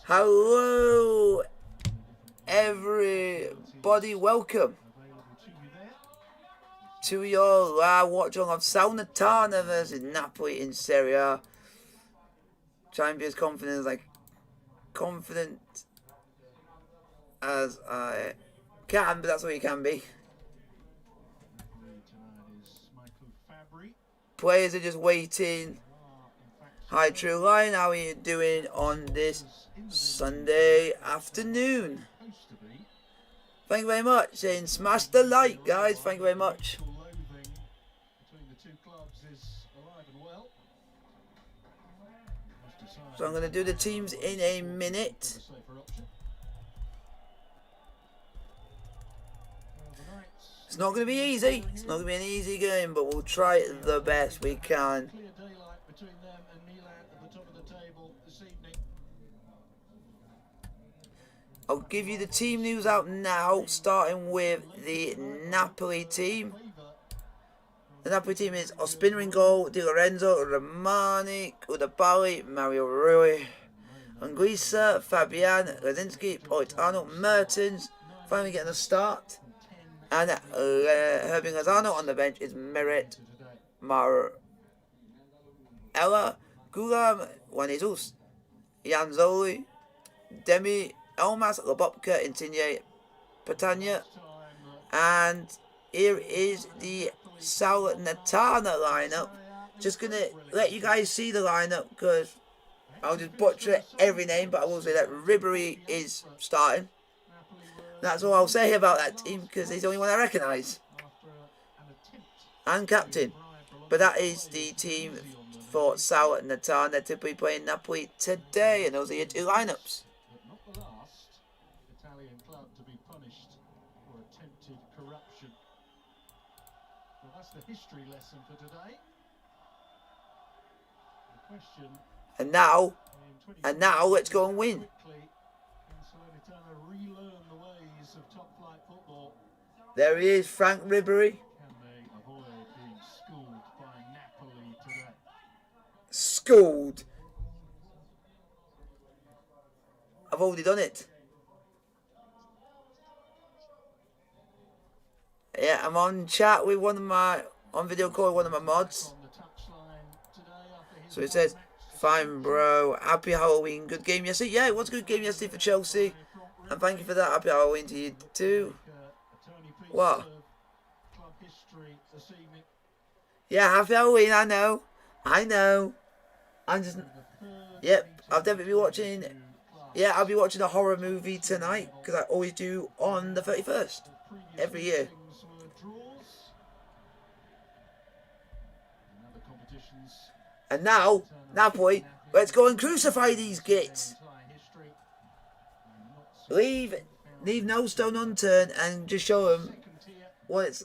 Hello, everybody. Welcome to your watch-along of Salernitana versus Napoli in Serie A. Try and be as confident as I can, but that's all you can be. Players are just waiting. Hi, True Line. How are you doing on this Sunday afternoon? Thank you very much. And smash the like, guys. Thank you very much. So I'm going to do the teams in a minute. It's not going to be easy. It's not going to be an easy game, but we'll try the best we can. I'll give you the team news out now, starting with the Napoli team. The Napoli team is Ospina in goal, Di Lorenzo, Romani, Udabali, Mario Rui, Anguissa, Fabian, Radzinski, Politano, Mertens, finally getting a start. And Herbing Lozano on the bench is Meret, Marella, Gulam, Juan Jesus, Janzoli, Demi, Elmas, Lobopka, Insigne, Patania, and here is the Salernitana lineup. Just gonna let you guys see the lineup because I'll just butcher every name, but I will say that Ribery is starting. That's all I'll say about that team because he's the only one I recognise. And captain. But that is the team for Salernitana. They're typically playing Napoli today, and those are your two lineups. And now let's go and win. There he is, Frank Ribery. Schooled. I've already done it. Yeah, I'm on chat with on video call with one of my mods. So it says, fine bro, happy Halloween, good game yesterday. Yeah, it was a good game yesterday for Chelsea. And thank you for that, happy Halloween to you too. What? Yeah, happy Halloween, I know. I'm just... Yep, I'll definitely be watching... Yeah, I'll be watching a horror movie tonight, because I always do on the 31st. Every year. And now, Napoli, let's go and crucify these gits. Leave no stone unturned and just show them what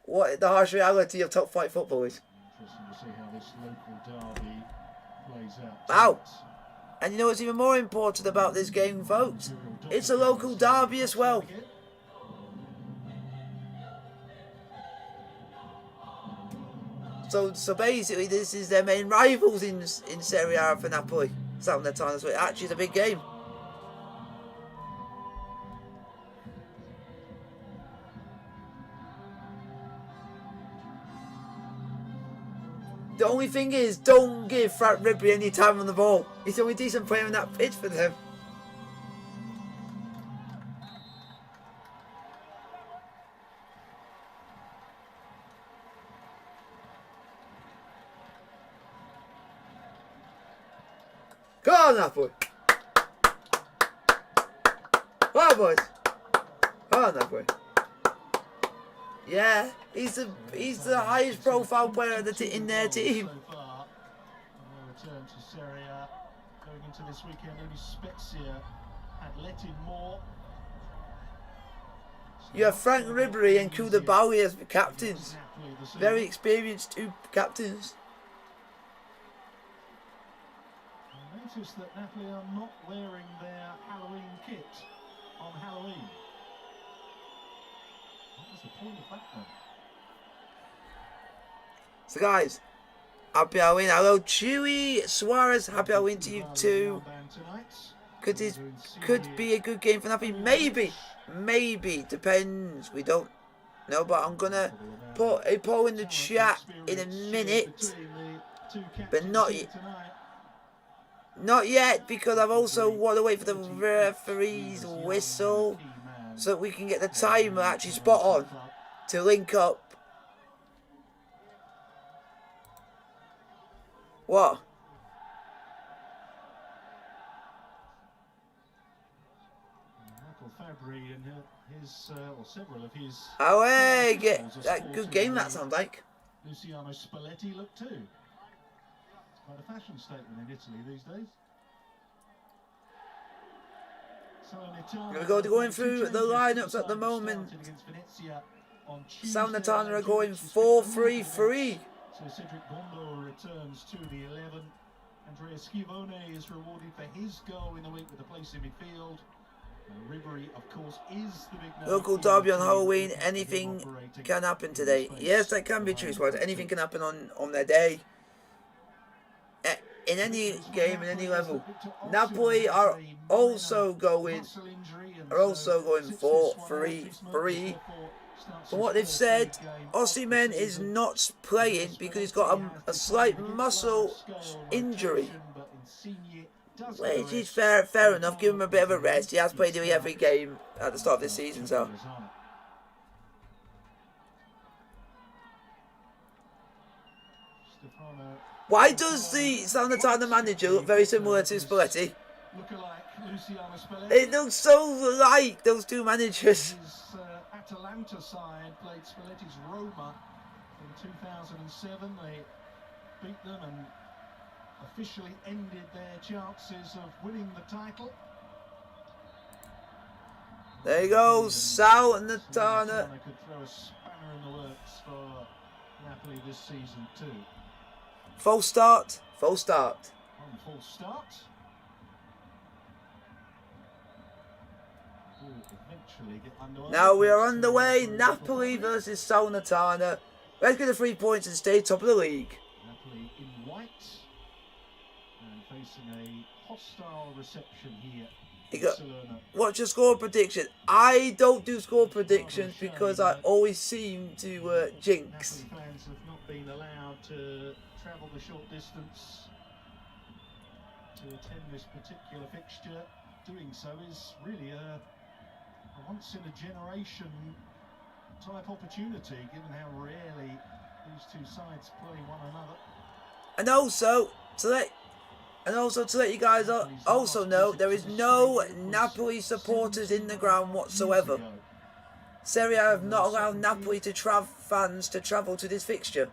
the harsh reality of top flight football is. Wow. And you know what's even more important about this game, folks? It's a local derby as well. So basically, this is their main rivals in Serie A for Napoli. Salernitana, so it actually is a big game. The only thing is, don't give Frank Ribery any time on the ball. He's the only decent player on that pitch for them. Come on, Napoli. Come on, boys. Come on, Napoli. Yeah, he's the highest profile player in their team. Return to Serie A. Going into this weekend, only Spezia had let in more. You have Frank Ribery and Koulibaly as the captains. Very experienced two captains. I noticed that Napoli are not wearing their Halloween kit on Halloween. What was the point of that then? So guys, happy Halloween. Hello Chewy Suarez, happy Halloween to you too. could be a good game for Napoli. Maybe depends. We don't know, but I'm gonna put a poll in the chat in a minute, but not yet because I've also want to wait for the referee's whistle so that we can get the timer actually spot on to link up. What? Oh, hey, get that good game that sounds like. Luciano Spalletti look too. It's quite a fashion statement in Italy these days. Here we go, they're going through the lineups at the moment. Salernitana are going 4-3-3. So Cedric Bondo returns to the 11. Andrea Schivone is rewarded for his goal in the week with a place in midfield. Ribery, of course, is the big local derby on Halloween. Anything can happen today. Yes, that can be true, Spurs. Anything can happen on their day. In any game, in any level. Napoli are also going 4-3-3. From what they've said, Osimhen is not playing because he's got a slight muscle injury. Which is fair enough. Give him a bit of a rest. He has played nearly every game at the start of this season, so. Why does the Salernitana manager look very similar to Spalletti? It looks so like those two managers. His Atalanta side played Spalletti's Roma in 2007. They beat them and officially ended their chances of winning the title. There you go, Salernitana. Could throw a spanner in the works for Napoli this season too. False start. On full start. Now we are underway. Napoli versus Salernitana. Let's get the 3 points and stay top of the league. Napoli in white and facing a hostile reception here. What's your score prediction? I don't do score predictions because I always seem to jinx. Napoli fans have not been allowed to travel the short distance to attend this particular fixture. Doing so is really a once-in-a-generation type opportunity, given how rarely these two sides play one another. And also to let you guys also know, there is no Napoli supporters in the ground whatsoever. Serie have not allowed Napoli fans to travel to this fixture,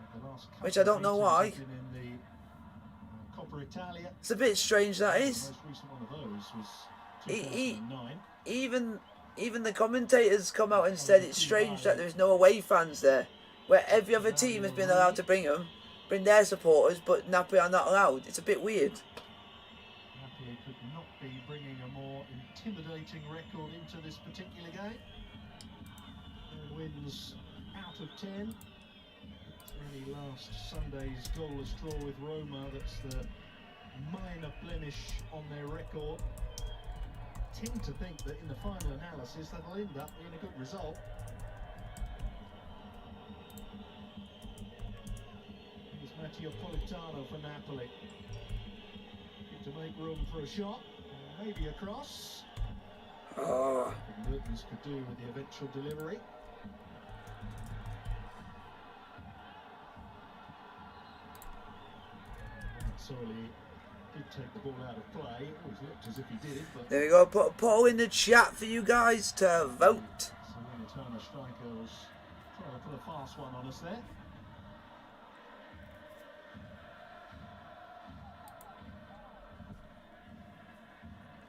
which I don't know why. It's a bit strange, that is. Even the commentators come out and said it's strange that there's no away fans there, where every other team has been allowed to bring their supporters, but Napoli are not allowed. It's a bit weird. Napoli could not be bringing a more intimidating record into this particular game. Wins out of 10. It's only last Sunday's goalless draw with Roma that's the minor blemish on their record. Tend to think that in the final analysis that'll end up being a good result. Here's Matteo Politano for Napoli. Good to make room for a shot, maybe a cross. Oh. Mertens could do with the eventual delivery. Sorely did take the ball out of play. It always looked as if he did it, but there we go. Put a poll in the chat for you guys to vote. Salernitana striker was trying to put a fast one on us there.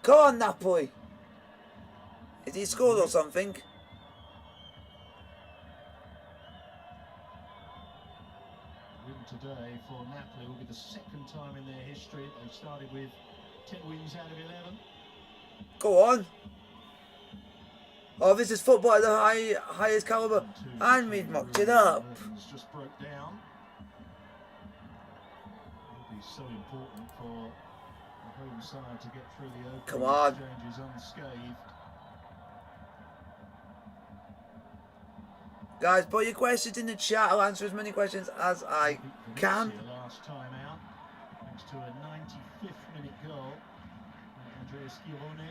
Come on, Napoli. Is he scored or something? Today for Napoli will be the second time in their history. They've started with 10 wins out of 11. Go on. Oh, this is football at the highest caliber, and we've mocked it up. Just broke down. It'll be so important for the home side to get through the opening Come on. exchanges unscathed. Guys, put your questions in the chat. I'll answer as many questions as I can. Last time out, thanks to a 95th minute goal by Andrea Schirone.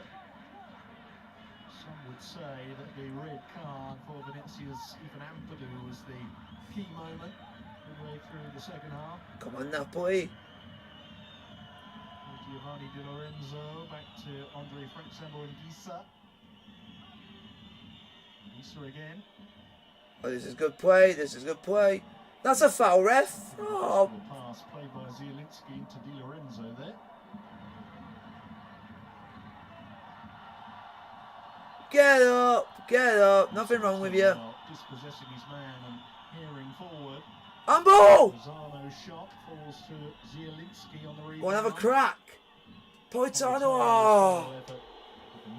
Some would say that the red card for Venezia's Ethan Ampadu was the key moment midway through the second half. Come on, Napoli. Giovanni Di Lorenzo back to Andre Frank-Sambo and Gisa. Gisa again. Oh, this is good play. This is good play. That's a foul, ref. Oh. Pass played by Zielinski into Di Lorenzo there. Get up. Get up. Nothing wrong with you. Dispossessing his man and hearing forward. And ball. Zano's shot falls to Zielinski on the rebound. Go and have a crack. Politano. Oh.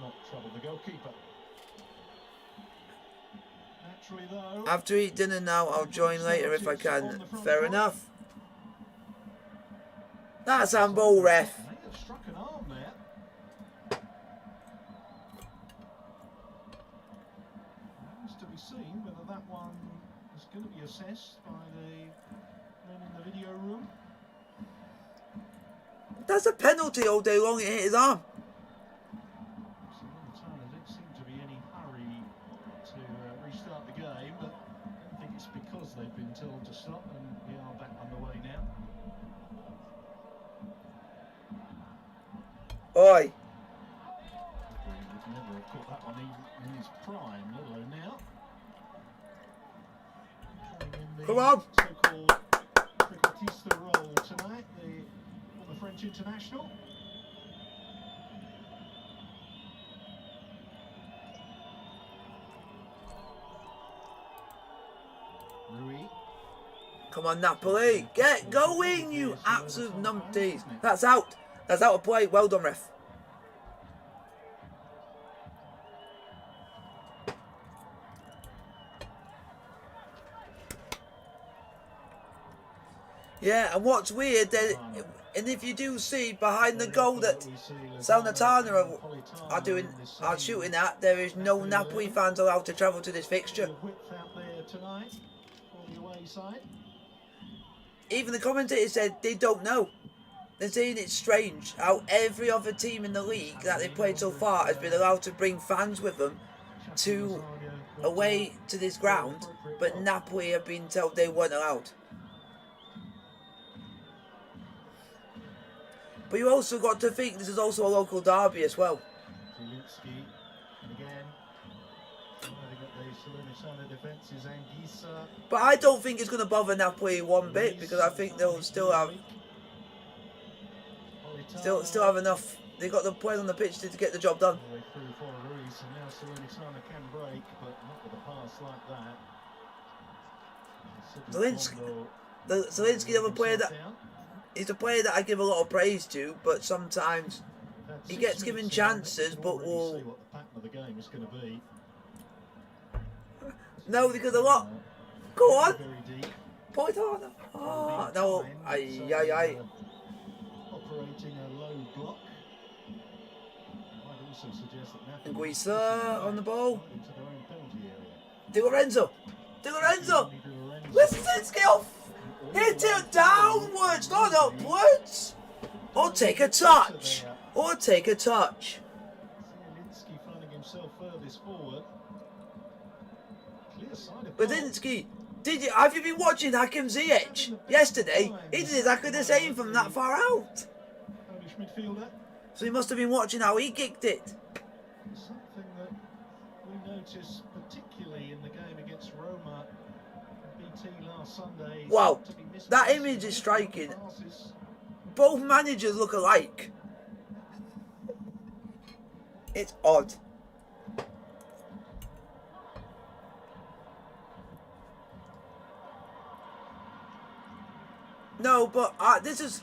Not trouble the goalkeeper. Naturally, though, I have to eat dinner now. I'll join later if I can. Fair enough. That's handball, ref. May have struck an arm there. Remains to be seen whether that one is going to be assessed by the men in the video room. That's a penalty all day long. It hit his arm. Salernitana don't seem to be any hurry to restart the game, but I don't think it's because they've been told to stop, and we are back underway now. Oi. He would never have caught that one even in his prime, let alone now. Come on. So-called cricketista role tonight, the French international. Rui. Come on, Napoli. Get going, you absolute numpties. That's out. That's out of play. Well done, ref. Yeah, and what's weird, and if you do see behind the goal that Salernitana are shooting at, there is no Napoli fans allowed to travel to this fixture. Even the commentator said they don't know. They're saying it's strange how every other team in the league that they've played so far has been allowed to bring fans with them to away to this ground, but Napoli have been told they weren't allowed. But you also got to think this is also a local derby as well. Zielinski, and again, they got the Salernitana defences and Gisa. But I don't think it's going to bother Napoli one bit, because I think they'll still have enough. They got the players on the pitch to get the job done. Through for Ruiz, and now Salernitana can break, but not with a pass like that. Zielinski, the player that. He's a player that I give a lot of praise to, but sometimes he gets given chances, but will. See what the pattern of the game is going to be. No, because a lot. Go on. Very deep. Point on. Oh, no. Aye. Operating a low block. Might also suggest that Napoli Guisa on the ball. into their own penalty area. Di Lorenzo. Listen, off. Hit it downwards, not upwards. Or take a touch. Zielinski finding himself furthest forward. Clear sign of Zielinski, have you been watching Hakim Ziyech yesterday? He did exactly the same from that far out. Polish midfielder. So he must have been watching how he kicked it. Something that we noticed particularly in the game against Roma BT last Sunday. Wow, that image is striking. Both managers look alike. It's odd. No, but this is...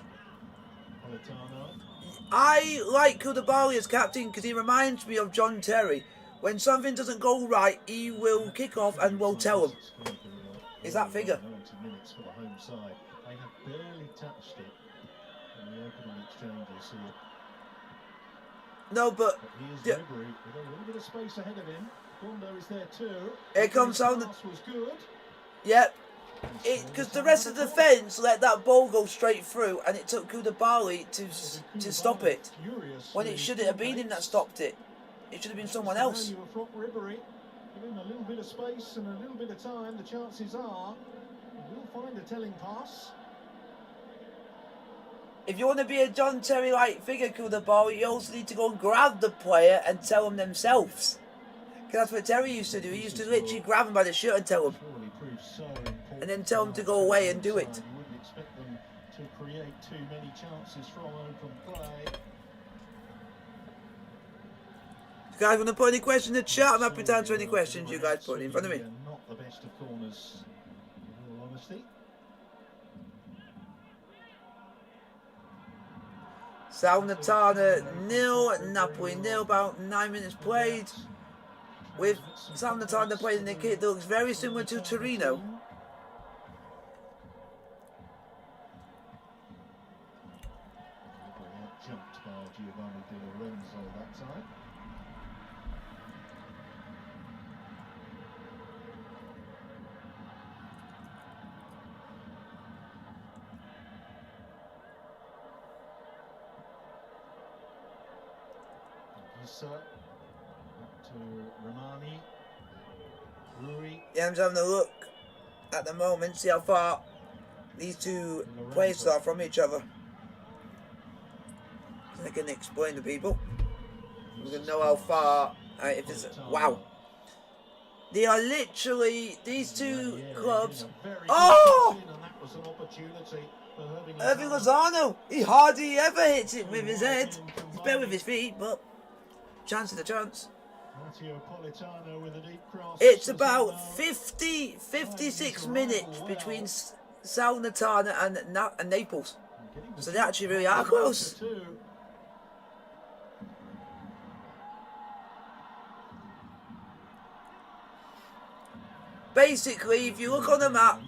I like Koulibaly as captain because he reminds me of John Terry. When something doesn't go right, he will kick off and will tell him. Is that figure? 90 minutes for the home side. They have barely touched it in the opening exchanges here. No, but Here's yeah, Ribery with a little bit of space ahead of him. Gondo is there too. here comes Ribery's Salernitana. pass was good. Yep. Because the rest of the defence let that ball go straight through, and it took Koulibaly to stop it. When it shouldn't have been him that stopped it. It should have been someone else. From Ribery. Give him a little bit of space and a little bit of time. The chances are we'll find a telling pass. If you want to be a John Terry-like figure, Koulibaly, you also need to go and grab the player and tell them themselves. Because that's what Terry used to do. He used to literally grab him by the shirt and tell him. And then tell them to go away and do it. You wouldn't expect them to create too many chances from open play. Guys, want to put any questions in the chat? I'm happy to answer any questions you guys put in front of me. Not the best of corners, in all honesty. Salernitana 0, Napoli 0, about 9 minutes played. With Salernitana playing in a kit that looks very similar to Torino. Jumped by Giovanni Di Lorenzo that time. To Romani, Rui. Yeah, I'm just having a look at the moment, see how far these two places are from each other. I can explain to people. We can know how far. If it's wow, they are literally these two clubs. Oh, Irving Lozano! He hardly ever hits it with his head. He's better with his feet, but chance is a chance. It's about 56 minutes between Salernitana and Naples. So they actually really are close. Basically, if you look on the map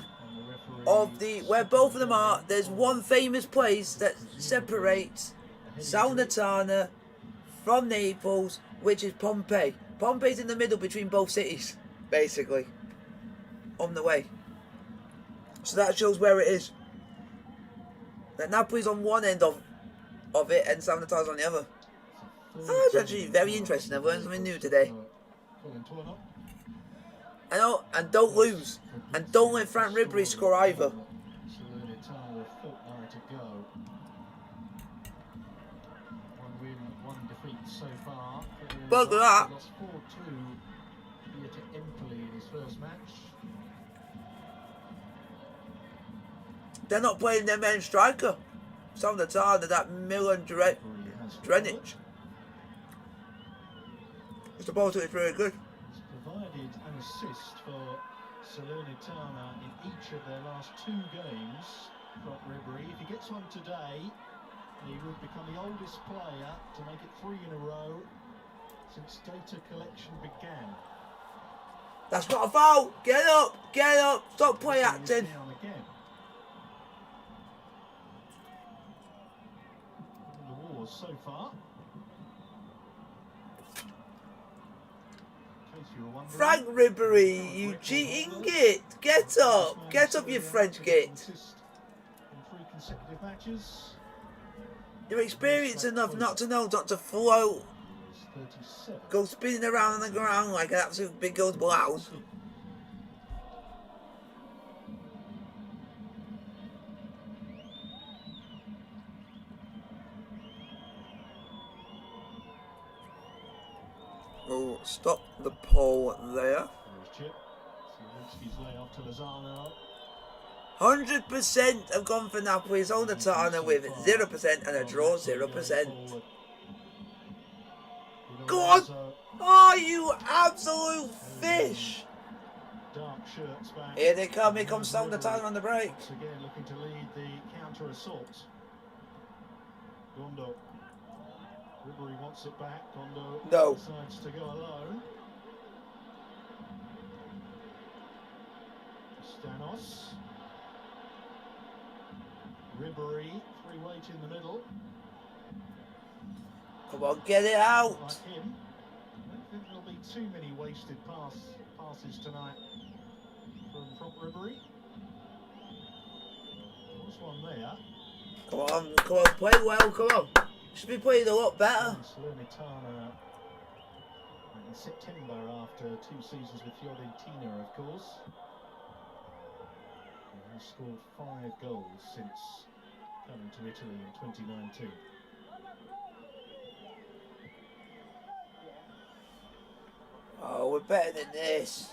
of where both of them are, there's one famous place that separates Salernitana from Naples, which is Pompeii. Pompeii's in the middle between both cities, basically, on the way. So that shows where it is. That Napoli's on one end of it, and Salernitana's on the other. Oh, it's actually very interesting. I've learned something new today. I know, and don't lose, and don't let Frank Ribery score either. So far, But look at that. lost 4-2 here to Empoli in his first match. They're not playing their main striker. Salernitana, that Milan Drenic. It's supposed to be very good. He's provided an assist for Salernitana in each of their last 2 games from Ribery. If he gets one today, he would become the oldest player to make it 3 in a row since data collection began. That's not a foul. Get up, stop play acting. The wars so far. Frank Ribery, you cheating git. Get up, you French git. In 3 consecutive matches. You're experienced enough not to know not to float. Go spinning around on the ground like an absolute big old blouse. We'll stop the poll there. 100% have gone for Napoli. Salernitana with 0% and a draw 0%. Go on! Oh, you absolute fish! Here they come. Here comes Salernitana on the break. Again, looking to lead the counter assault. Gondo. Ribery wants it back. Gondo decides to go alone. Stanos. Ribery, free weight in the middle. Come on, get it out. Like him. I don't think there'll be too many wasted passes tonight from Ribery. There's one there. Come on, play well, come on. Should be playing a lot better. Salernitana in September after 2 seasons with Fiorentina, of course. He has scored 5 goals since coming to Italy in 2019. Oh, we're better than this.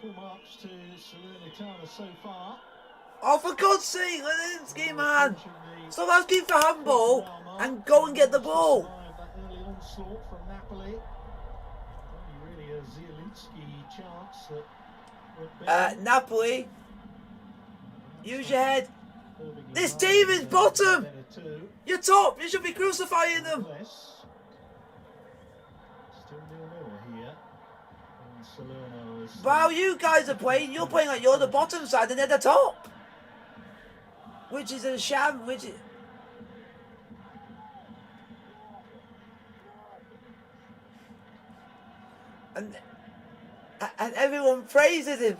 Full marks to Salernitana so far. Oh, for God's sake, Leninsky, man. Stop asking for handball and go and get the ball. That early onslaught from Napoli. Only really a Zielinski chance that Napoli, use your head. This team is bottom. You're top. You should be crucifying them. Still 0-0 here. Wow, you guys are playing. You're playing like you're the bottom side and they're the top. Which is a sham. And everyone praises him.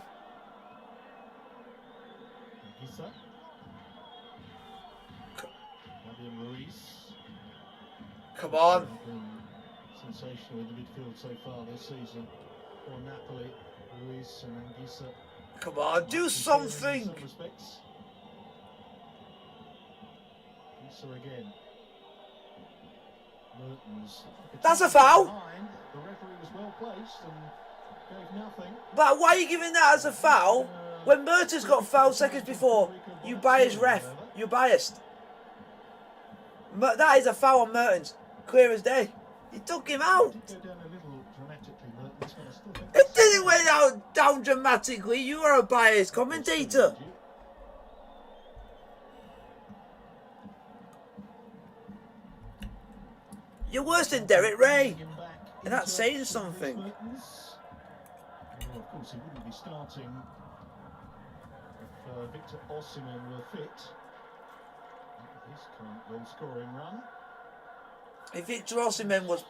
Come on. Sensational in the midfield so far this season for Napoli. Ruiz and Anguissa. Come on, do something. In some respects. Anguissa again. Mertens. That's a foul. The referee was well placed and gave nothing. But why are you giving that as a foul when Mertens got fouled seconds before? You biased ref. You're biased. That is a foul on Mertens. Clear as day. He took him out. It didn't go down dramatically. You are a biased commentator. You're worse than Derek Ray. And that's saying something. Well, of course, he wouldn't be starting if Victor Osimhen were fit. His current goal scoring run. If Victor Osimhen was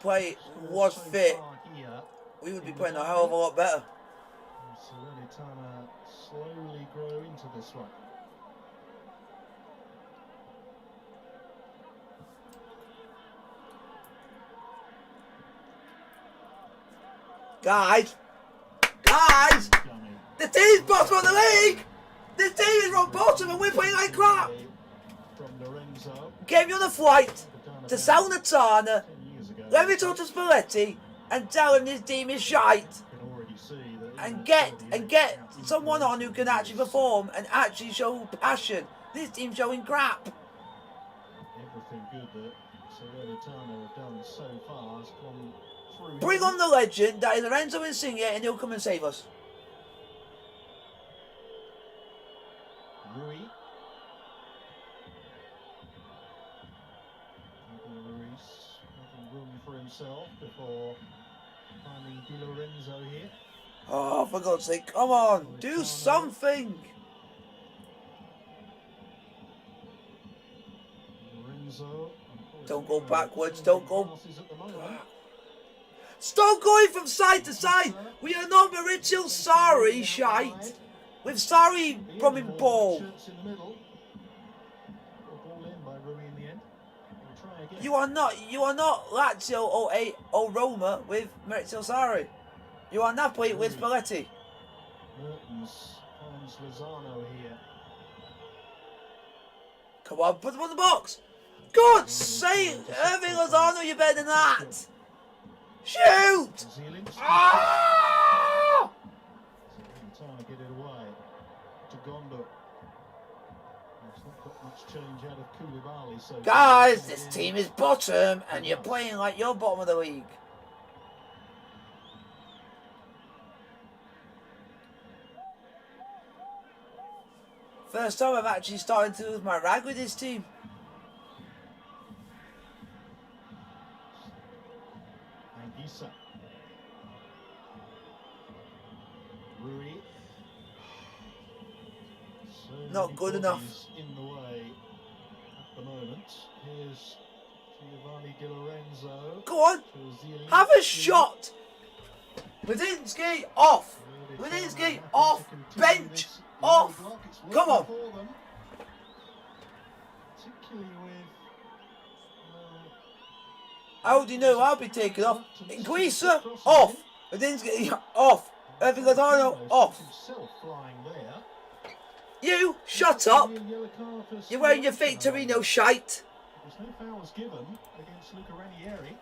fit, we would be playing a hell of a lot better. Salernitana slowly grow into this one. Guys, the team's bottom of the league. The team is rock bottom and we're playing like crap. Gave you the flight to Salernitana. Let me talk to Spalletti and tell him this team is shite. And get someone on who can actually perform and actually show passion. This team's showing crap. Everything good that Salernitana have done so far has gone through. Bring on the legend that is Lorenzo Insigne and he'll come and save us. Rui. Ruiz making room for himself before finding Di Lorenzo here. Oh, for God's sake, come on, do something. Lorenzo. Don't go backwards, don't go. Stop going from side to side. We are not Maurizio Sarri shite. With Sarri bombing ball. You are not Lazio or Roma with Maurizio Sarri. You are Napoli with Spalletti. Mertens finds Lozano here. Come on, put them on the box. God's sake, Irving Lozano, you're better than that. Shoot! Ah! Trying to get it away to Gondo. It's not got much change out of Koulibaly. So guys, this team is bottom and you're playing like you're bottom of the league. First time I'm actually starting to lose my rag with this team. Anguissa. Rui. Not good enough. In the way Di Lorenzo. Go on. Have a shot. Radinsky off. Radinsky off. Bench off. Come on. Particularly with How do you know I'll be taken off? Greaser off. Radinsky off. Vigatano off. You shut up. You're wearing your fake Torino shite. There's no fouls given against Luca Ranieri.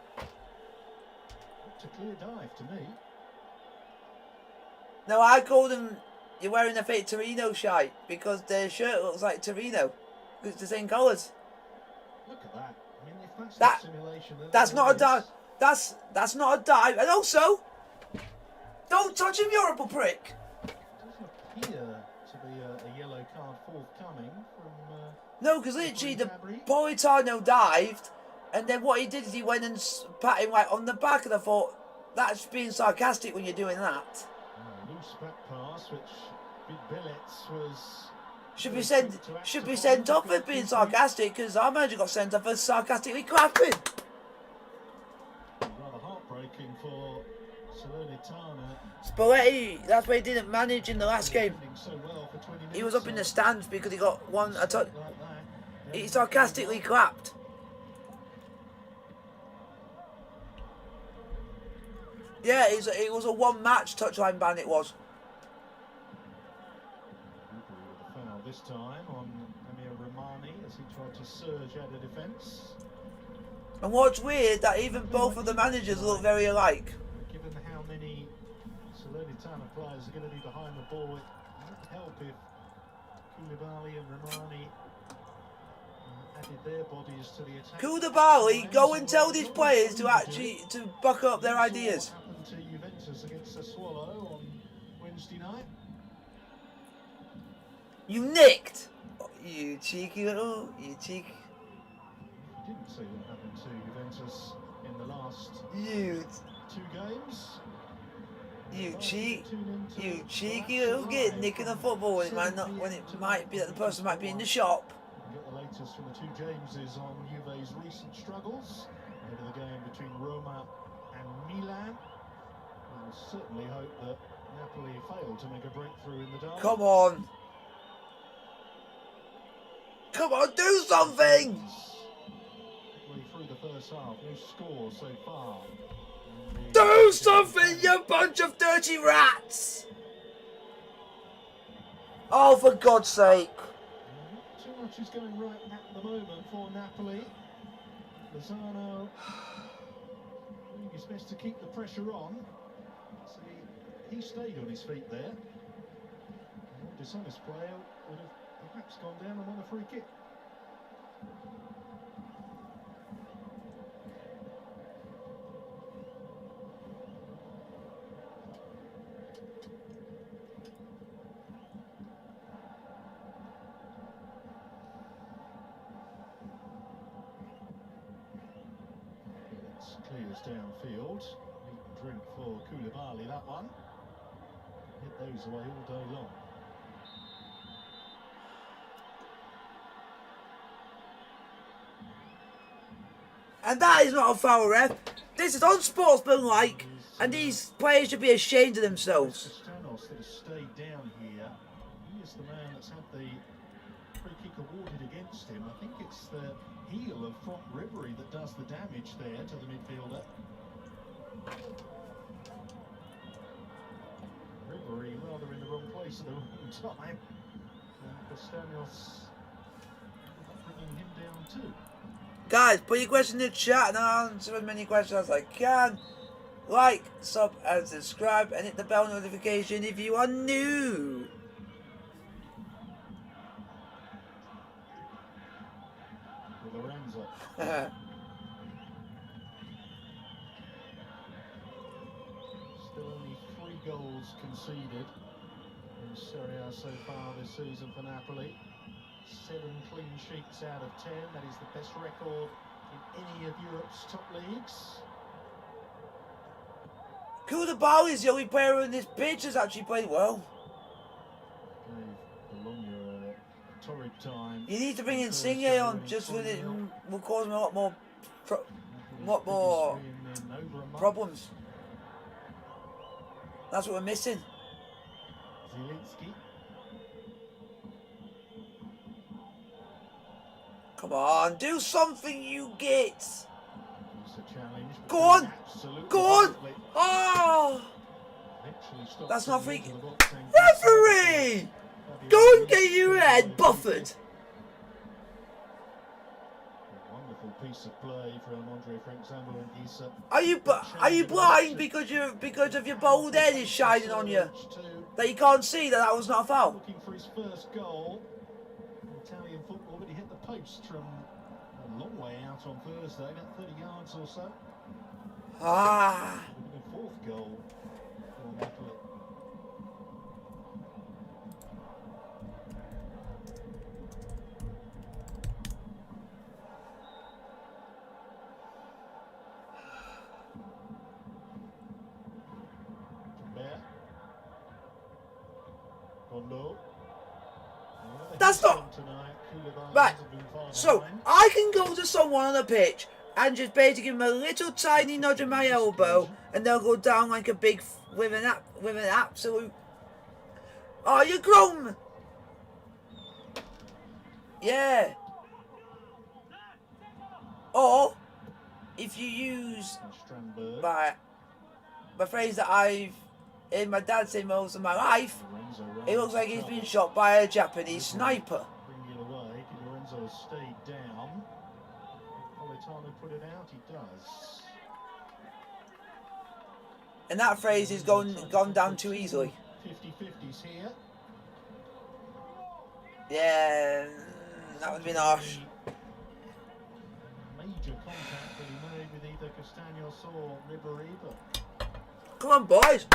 It's a clear dive to me. No, I called him. You're wearing a fake Torino shite because their shirt looks like Torino. It's the same colours. Look at that. I mean, if that's That- not simulation, then That's not a dive. dive. That's not a dive. And also, don't touch him, you horrible prick. It doesn't appear to be a yellow card forthcoming from. No, because literally the Fabry. Politano dived, and then what he did is he went and pat him right on the back, and I thought that's being sarcastic when you're doing that. Loose back pass, which Big Billets was. Should be sent off for being sarcastic, because our manager got sent off for sarcastically clapping. Rather heartbreaking for Salernitana. Spalletti, that's why he didn't manage in the last game. Defending so well for 20 minutes, He was up in the stands because he got one. like that. He sarcastically clapped. Yeah, it was a one-match touchline ban. It was. With a foul this time on Amir Romani as he tried to surge out of defence. And what's weird that even both of the managers look very alike. Given how many Salernitana players are going to be behind the ball, it might help if Koulibaly and Romani added their bodies to the attack. Koulibaly, go and tell these players to buck up their ideas. What happened to Juventus against Sassuolo on Wednesday night? You nicked. You cheeky little. You cheeky. Didn't see what happened to Juventus in the last You 2 games. You cheeky little git nicking a football when it might not, when it might be that the person might be in the shop. We'll get the latest from the 2 Jameses on Juve's recent struggles ahead of the game between Roma and Milan. We'll certainly hope that Napoli failed to make a breakthrough in the derby. Come on. Come on, do something. Midway through the first half, no score so far. Do something, you bunch of dirty rats. Oh, for God's sake. Not too much is going right at the moment for Napoli. Lozano doing his best to keep the pressure on. See, he stayed on his feet there. A more dishonest player would have perhaps gone down and won a free kick. Clears downfield. Meat and drink for Koulibaly, that one. Hit those away all day long. And that is not a foul, ref. This is unsportsmanlike, and these players should be ashamed of themselves. Stanos that has stayed down here. He is the man that's had the free kick awarded against him. I think it's the heel of Franck Ribéry that does the damage there to the midfielder. Ribéry rather in the wrong place at the wrong time. And Stanos bringing him down too. Guys, put your question in the chat and I'll answer as many questions as I can. Like, sub, and subscribe, and hit the bell notification if you are new. Lorenzo. Still only 3 goals conceded in Serie A so far this season for Napoli. 7 clean sheets out of 10. That is the best record in any of Europe's top leagues. Koulibaly is the only player in this pitch that's actually played well. Gave Bologna a torrid time. You need to bring Insigne on just when it will cause him a lot more What more biggest win in over a month. problems? That's what we're missing. Zielinski. Come on, do something, you git. It's a challenge. Go on! Absolutely Go on! perfectly. Oh! Eventually stops That's at not the free. edge of the box saying, Referee! Go and get your head buffered. A wonderful piece of play from Andre Frank Zambo and Gisa. Are you blind because of your bald head is shining on you? That you can't see that was not a foul? Looking for his first goal in Italian football, but he hit the post from a long way out on Thursday, about 30 yards or so. Ah. The fourth goal for Napoli. That's not right. So I can go to someone on the pitch and just basically give them a little tiny nudge of my elbow, and they'll go down like a big with an absolute. Oh, you're grown. Yeah. Or if you use my phrase that I've in my dad said most of my life, it looks like he's been shot by a Japanese sniper. Bring it away. Di Lorenzo has stayed down. Politano put it out. He does. And that phrase is gone down too easily. 50-50s here. Yeah, that would have been harsh. Major contact that he made with either Castaños or Ribéry, but come on, boys.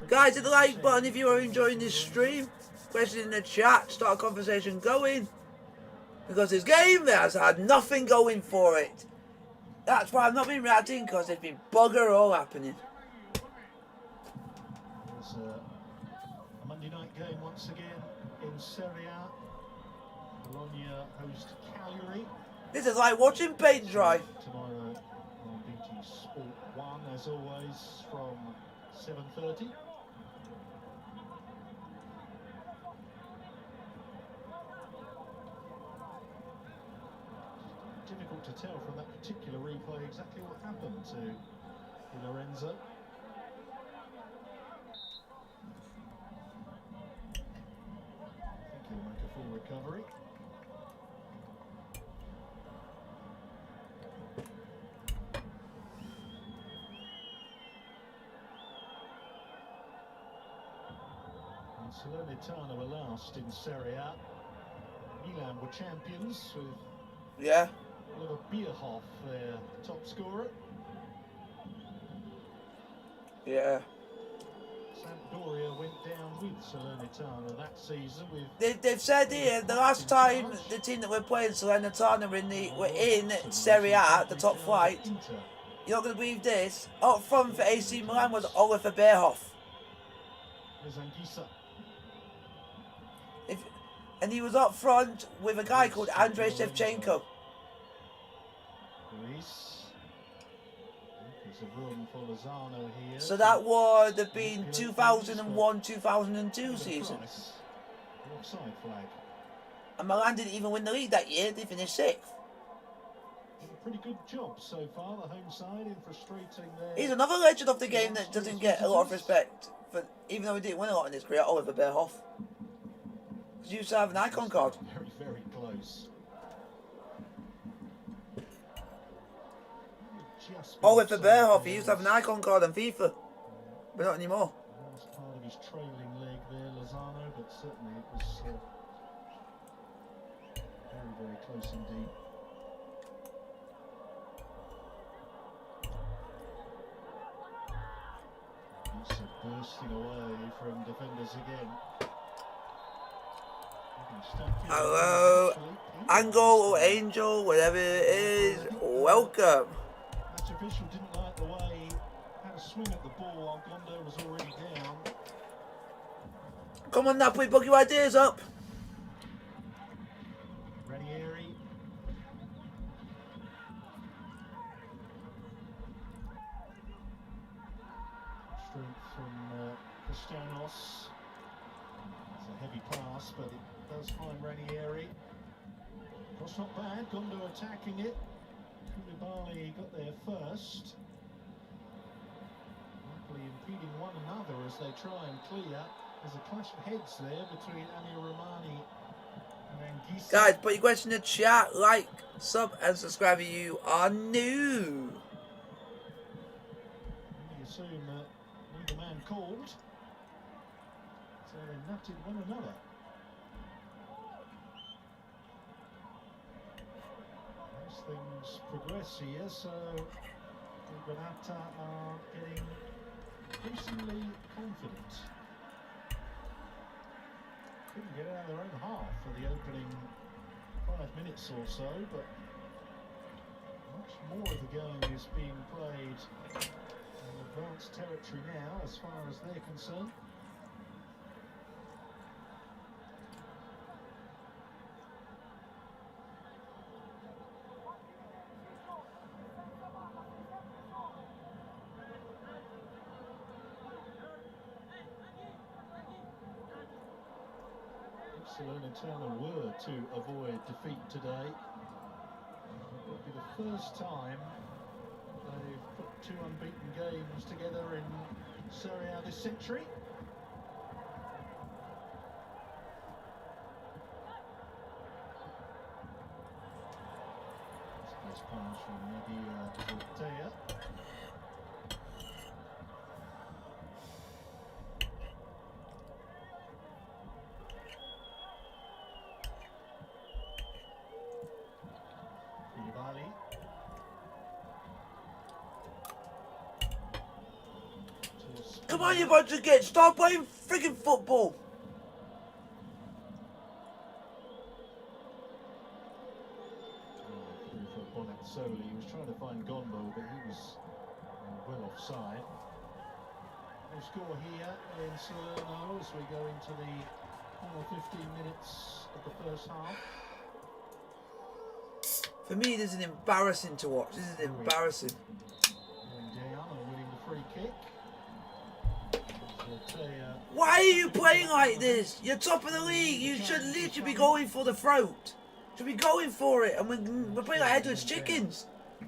Guys, hit the like button if you are enjoying this stream. Question in the chat, start a conversation going. Because this game has had nothing going for it. That's why I've not been reacting, because there's been bugger all happening. There's a Monday night game once again in Serie A. Bologna host Cagliari. This is like watching paint dry. Tomorrow on BT Sport 1, as always, from 7:30. Difficult to tell from that particular replay exactly what happened to Di Lorenzo. I think he'll make a full recovery. And Salernitana were last in Serie A. Milan were champions with Oliver Bierhoff, their top scorer. Yeah. Sampdoria went down with Salernitana that season. With they've said here the last time the team that we're playing, Salernitana, were in Serie A, the top flight. You're not going to believe this. Up front for AC Milan was Oliver Bierhoff. And he was up front with a guy called Andrei Shevchenko. So that would have been 2001-2002 season. And Milan didn't even win the league that year, they finished 6th. A pretty good job so far, the home side, in frustrating their... He's another legend of the game that doesn't get a lot of respect, even though he didn't win a lot in his career, Oliver Bierhoff. He used to have an icon card. Very, very close. Oliver Bierhoff, he used to have an icon card on FIFA, but not anymore. Last part of his trailing leg there, Lozano, but certainly it was very, very close indeed. It's bursting away from defenders again. Hello, Angle or Angel, whatever it is, welcome. Match official didn't like the way he had a swing at the ball while Gondo was already down. Come on, Napoli, book your ideas up. Ranieri. strength from Castanos. It's a heavy pass, but it does find Ranieri. Cross not bad, Gondo attacking it. Koulibaly got there first. Napoli impeding one another as they try and clear. There's a clash of heads there between Amir Romani and Anguissa. Guys, put your question in the chat, like, sub and subscribe if you are new. We assume that neither man called. So they nutted one another. As things progress here, so the Benata are getting increasingly confident. Couldn't get out of their own half for the opening 5 minutes or so, but much more of the game is being played in advanced territory now as far as they're concerned. Salernitana were to avoid defeat today, it would be the first time they've put 2 unbeaten games together in Serie A this century. This comes from Nadia Voltea. Come on, you bunch of kids, stop playing freaking football. Solely, he was trying to find Gondo, but he was well offside. No score here in Salerno as we go into the final 15 minutes of the first half. For me, this is embarrassing to watch. This is embarrassing. Down and winning the free kick. Why are you playing like this? You're top of the league. You should literally be going for the throat. Should be going for it, and we're playing like headless chickens. I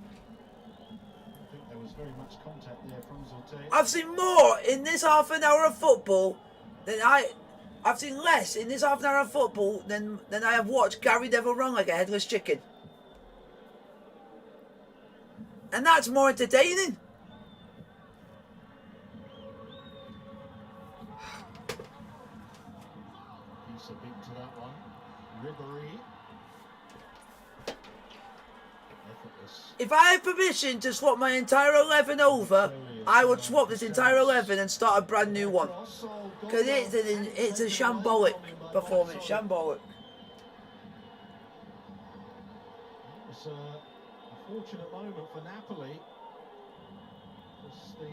think there was very much contact there from Zote. I've seen more in this half an hour of football than I've seen less in this half an hour of football than I have watched Gary Neville run like a headless chicken. And that's more entertaining. He's a big to that one. Ribéry. If I had permission to swap my entire 11 over, I would swap this entire 11 and start a brand new one. Because it's a shambolic performance, shambolic. It's a fortunate moment for Napoli. As the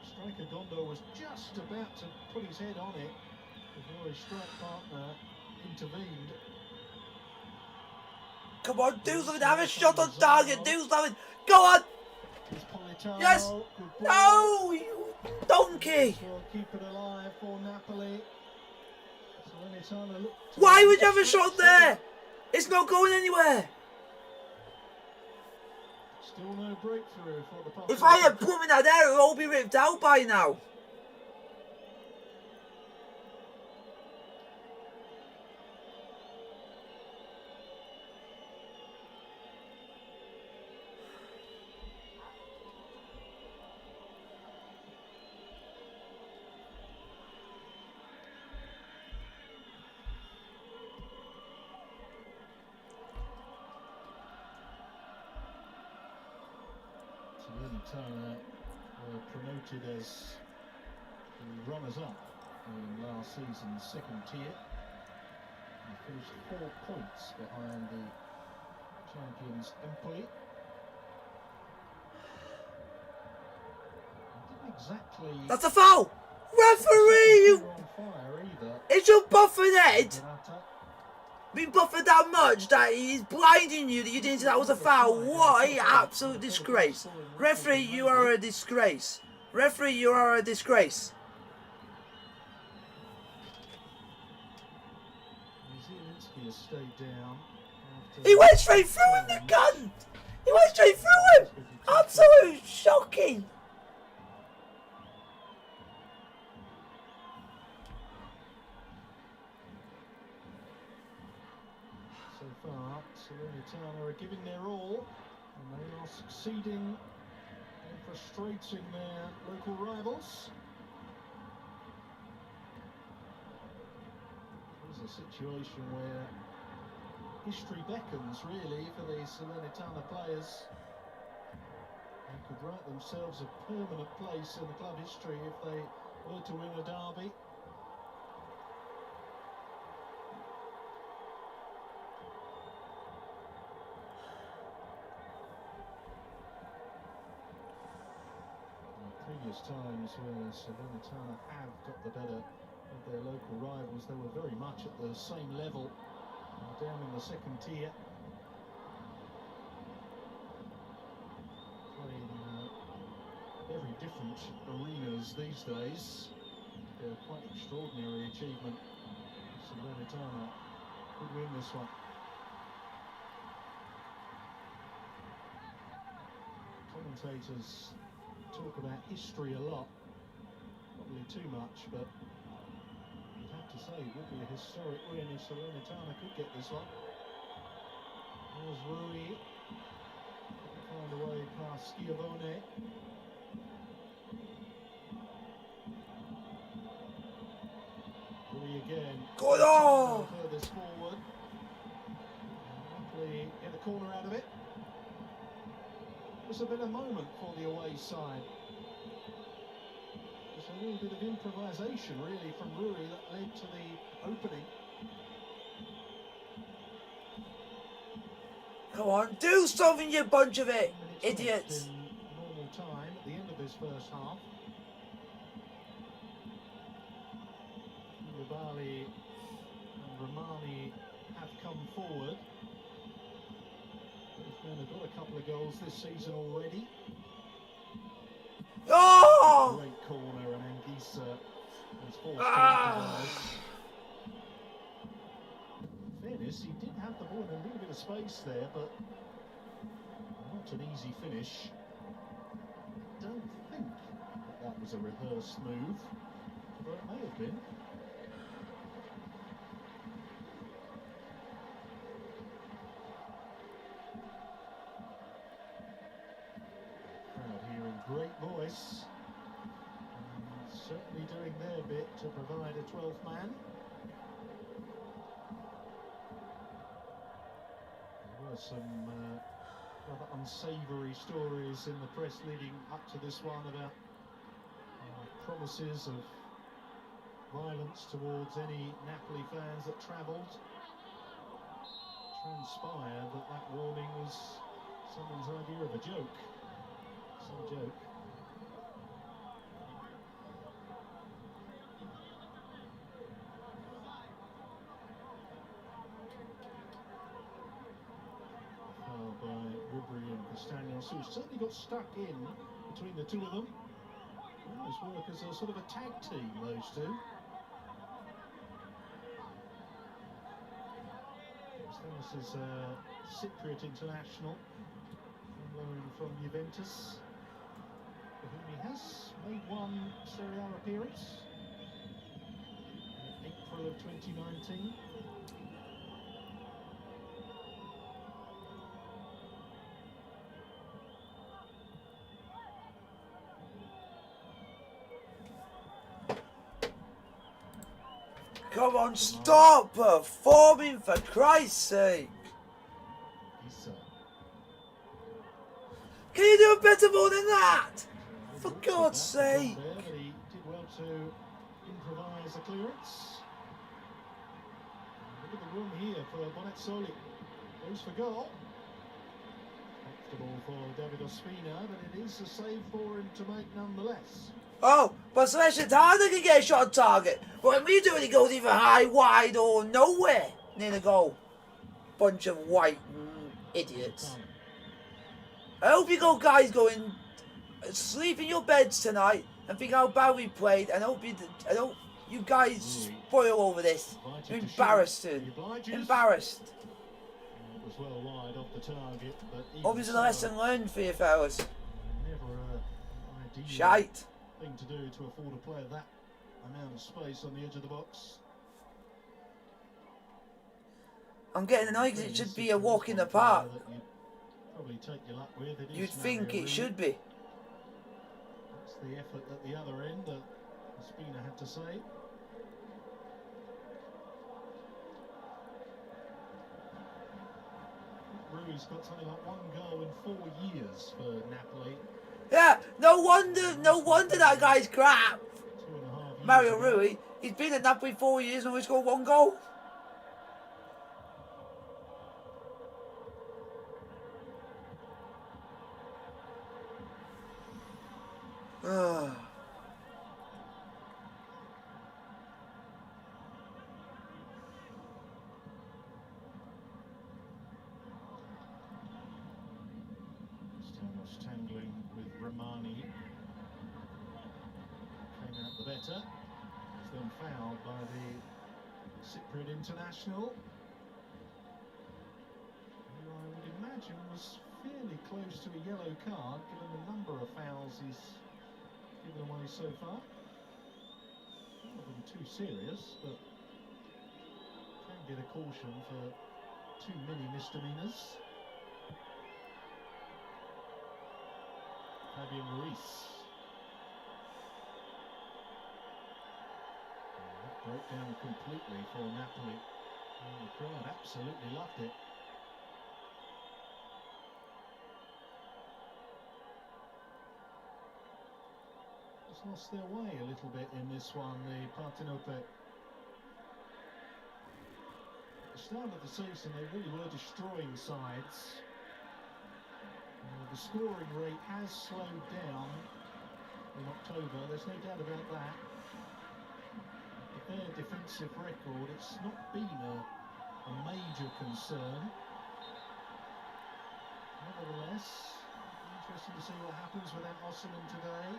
striker Gondo was just about to put his head on it before his strike partner intervened. Come on, do something, have a shot on target, do something. Go on! Yes! No, you donkey! Keep it alive for Napoli. Why would you have a shot there? It's not going anywhere. Still no breakthrough for the If I had plumbing that there, it would all be ripped out by now. Salernitana were promoted as the runners-up in last season's second tier. They finished 4 points behind the champions Empoli. Didn't exactly. That's a foul! Referee! You... On fire either. It's your buffing head! Been buffered that much that he's blinding you that you didn't see that was a foul. What an absolute disgrace. Referee, you are a disgrace. Referee, you are a disgrace. Zielinski has stayed down. He went straight through him, the gun! He went straight through him! Absolute shocking! So far, Salernitana are giving their all, and they are succeeding in frustrating their local rivals. There's a situation where history beckons, really, for the Salernitana players. They could write themselves a permanent place in the club history if they were to win a derby. Previous times where Salernitana have got the better of their local rivals, they were very much at the same level, down in the second tier. Playing very different arenas these days. They're quite extraordinary achievement. Salernitana could win this one. Commentators talk about history a lot, probably too much, but you'd have to say it would be a historic win if Salernitana could get this one. There's Rui, find a way past Schiavone. Rui again. Good on! Furthest forward. Napoli get the corner out of it. It was a bit of moment for the away side. Just a little bit of improvisation, really, from Rui that led to the opening. Come on, do something, you bunch of it, idiots! In normal time at the end of this first half. Koulibaly and Romani have come forward. Both men have got a couple of goals this season already. Oh! Great corner, and Anguissa was forced to improvise. In fairness, he did have the ball in a little bit of space there, but not an easy finish. I don't think that was a rehearsed move, but it may have been. Great voice, and certainly doing their bit to provide a 12th man. There were some rather unsavoury stories in the press leading up to this one about promises of violence towards any Napoli fans that travelled. Transpired that that warning was someone's idea of a joke. Some joke. Foul by Ribery and Castaños, who certainly got stuck in between the two of them. They almost work as a sort of a tag team, those two. Castaños is a Cypriot international, loan from Juventus, for whom he has made one Serie A appearance in April of 2019. Come on, stop performing, for Christ's sake! Can you do a better ball than that? For God's sake! There, but he did well to improvise a clearance. Look at the room here for Bonezzoli. Goes for goal. Comfortable for David Ospina, but it is a save for him to make nonetheless. Oh, but Salernitana can get a shot on target. But when we do it, he goes either high, wide, or nowhere near the goal. Bunch of white idiots. I hope you guys go in sleep in your beds tonight and think how bad we played, and I hope you guys spoil over this. You're embarrassing. Embarrassed. It was well wide off the target, but Hope it's a lesson learned for you fellas. Never an ideal Shite. thing to do to afford a player that amount of space on the edge of the box. I'm getting annoyed because it should be a walk in the park. Probably take your luck with. You'd think it should be. That's the effort at the other end that Spina had to say. Rui's got something like 1 goal in 4 years for Napoli. Yeah, no wonder that guy's crap. 2.5 years Mario ago. Rui, he's been at Napoli 4 years and only scored 1 goal. Stanos tangling with Romani. Came out the better. Was then fouled by the Cypriot international, who I would imagine was fairly close to a yellow card given the number of fouls he's given away so far. Not been too serious, but can get a caution for too many misdemeanors. Fabian Ruiz. That broke down completely for Napoli. And the crowd absolutely loved it. Just lost their way a little bit in this one, the Partenope. At the start of the season, they really were destroying sides. The scoring rate has slowed down in October, there's no doubt about that. But their defensive record, it's not been a major concern. Nevertheless, interesting to see what happens without Osimhen today.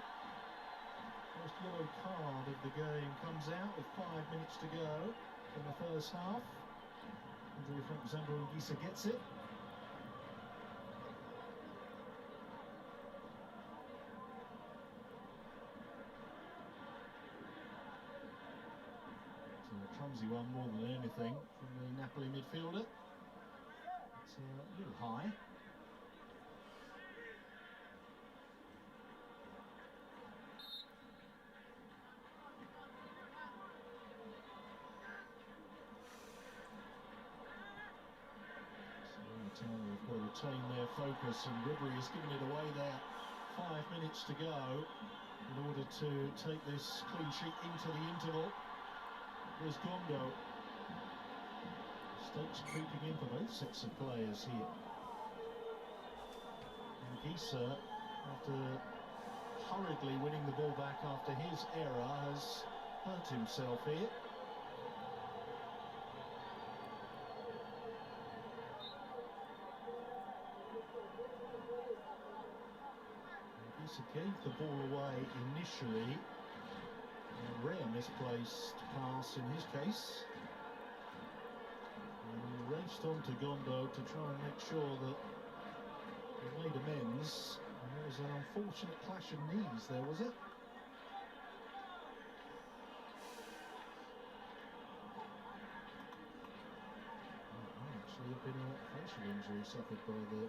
First yellow card of the game comes out with 5 minutes to go in the first half. Injury from Zambo gets it. Clumsy one more than anything from the Napoli midfielder. It's a little high. Salernitana have got to retain their focus, and Ribery has given it away there. 5 minutes to go in order to take this clean sheet into the interval. There's Gondo. Mistakes creeping in for both sets of players here. And Gisa, after hurriedly winning the ball back after his error, has hurt himself here. Gisa gave the ball away initially. A rare misplaced pass in his case. And he raced on to Gondo to try and make sure that he made amends. And there was an unfortunate clash of knees there, was it? Might actually have been a facial injury suffered by the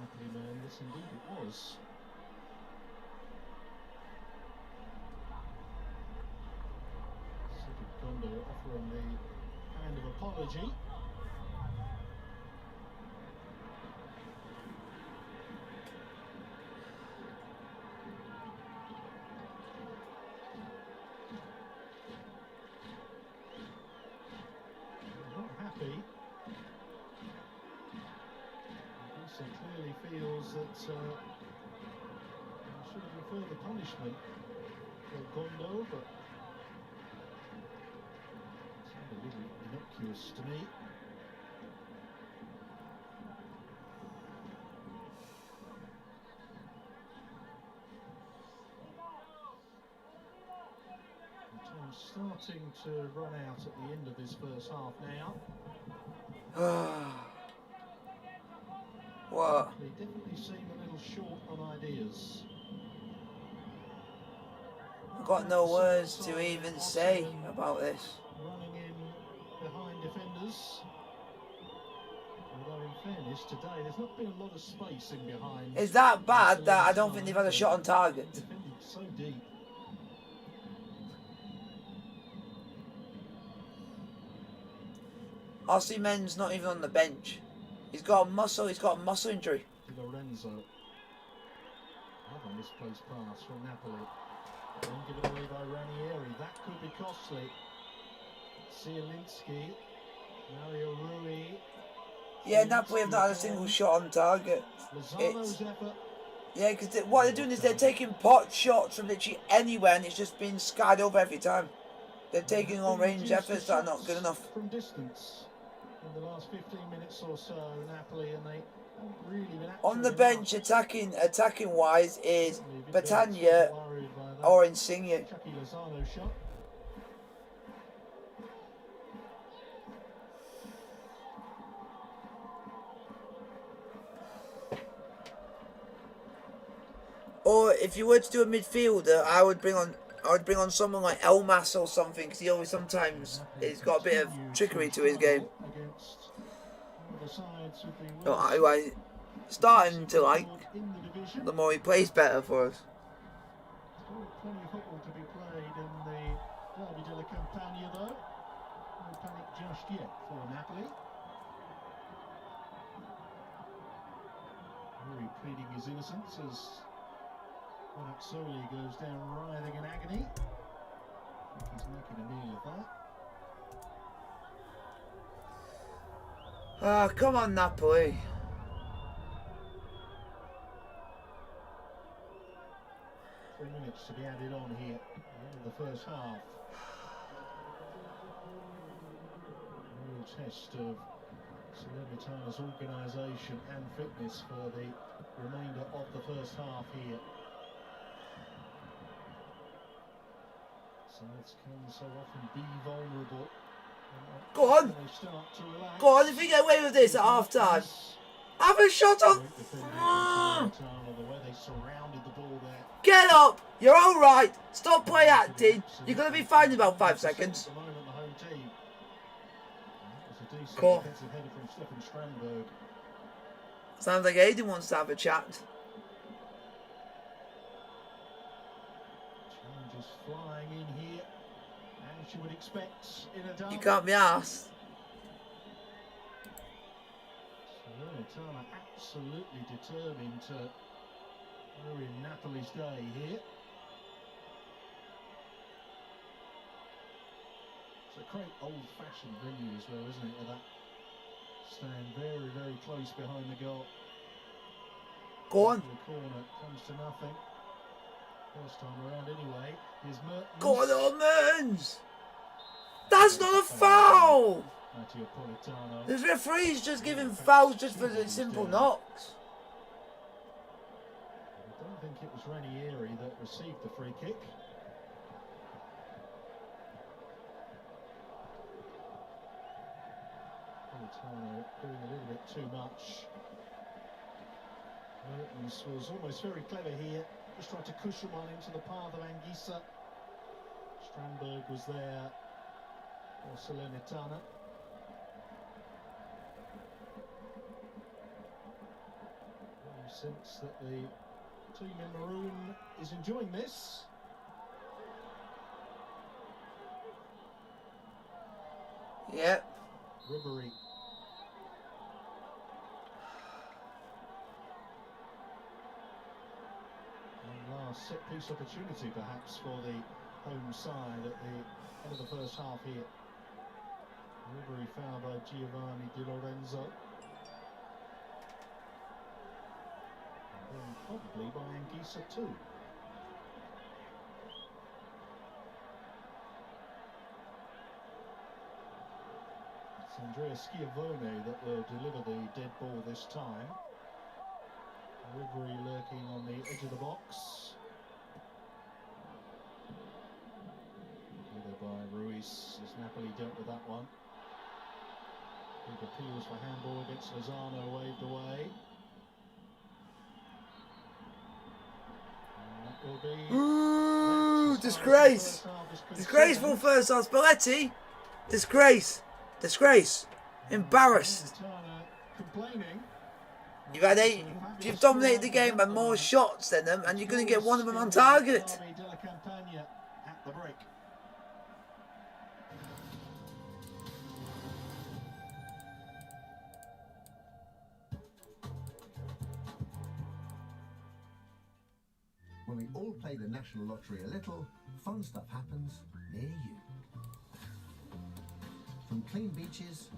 Napoli man. Yes, indeed it was. Gondo offering the hand of apology. Not happy. Gisa clearly feels that there should have been further punishment for Gondo, but a little innocuous to me. starting to run out at the end of this first half now. What? They definitely seem a little short on ideas. I've got no words to even say about this. Running in behind defenders. Although in fairness, today there's not been a lot of space in behind. It's that bad that I don't think they've had a shot on target. Defended so deep. Osimhen's not even on the bench. He's got a muscle injury. Di Lorenzo. Another misplaced pass from Napoli. Don't give it away by Ranieri. That could be costly. Zielinski. Mario Rui. Yeah, Napoli have not had a single shot on target. Lozano's effort. Yeah, because what they're doing is they're taking pot shots from literally anywhere and it's just being skied over every time. They're taking on range efforts that are not good enough. From distance in the last 15 minutes or so, Napoli, and they haven't really been on the bench, attacking wise, is Battaglia or Insigne. Chucky Lozano shot. Or if you were to do a midfielder, I would bring on someone like Elmas or something, because he always sometimes he's got a bit of trickery to his game. Who I starting to like. The more he plays, better for us. Plenty of football to be played in the Derby della Campania, though. No panic just yet for Napoli. Very pleading his innocence as Bonazzoli goes down writhing in agony. I think he's making a meal of that. Ah, come on, Napoli. 3 minutes to be added on here at the end of the first half. A real test of Salernitana's organisation and fitness for the remainder of the first half here. Sides can so often be vulnerable. Go on. Go on, if you get away with this at half time. Have a shot on. Get up. You're alright. Stop play acting. You're going to be fine in about 5 seconds. Cool. Sounds like Aiden wants to have a chat. Challenges flying in here, and she would expect in a double. You can't be arsed. Salernitana absolutely determined to ruin Napoli's day here. It's a great old-fashioned venue as well, isn't it? With that stand very, very close behind the goal. Go on. The corner comes to nothing. First time around anyway. Here's Mertens. Go on, Mertens. That's not a foul. The referee's just giving fouls just for the simple knocks. I don't think it was Ranieri that received the free kick. Napolitano doing a little bit too much. Mertens was almost very clever here. Just tried to cushion one into the path of Anguissa. Strandberg was there for Salernitana. You sense that the team in maroon is enjoying this. Yep. Ribery. One last set-piece opportunity perhaps for the home side at the end of the first half here. Ribery fouled by Giovanni Di Lorenzo. And probably by Anguissa too. It's Andrea Schiavone that will deliver the dead ball this time. Ribery lurking on the edge of the box. Either by pace as Napoli dealt with that one. Big appeals for handball against Lozano, waved away. And that will be... Ooh, disgrace! Disgraceful first half. Spalletti! Disgrace! Disgrace! Embarrassed! You've had you've dominated the game by more shots than them, and you're going to get one of them on target. When we all play the National Lottery a little, fun stuff happens near you. From clean beaches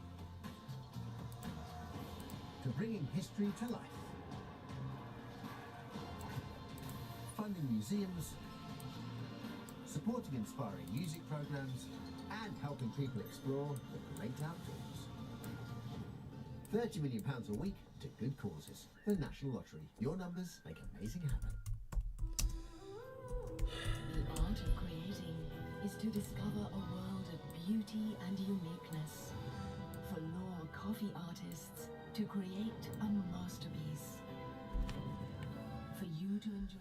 to bringing history to life. Funding museums, supporting inspiring music programs, and helping people explore the great outdoors. £30 million a week to good causes. The National Lottery. Your numbers make amazing happen. The art of creating is to discover a world of beauty and uniqueness. For Law coffee artists to create a masterpiece. For you to enjoy.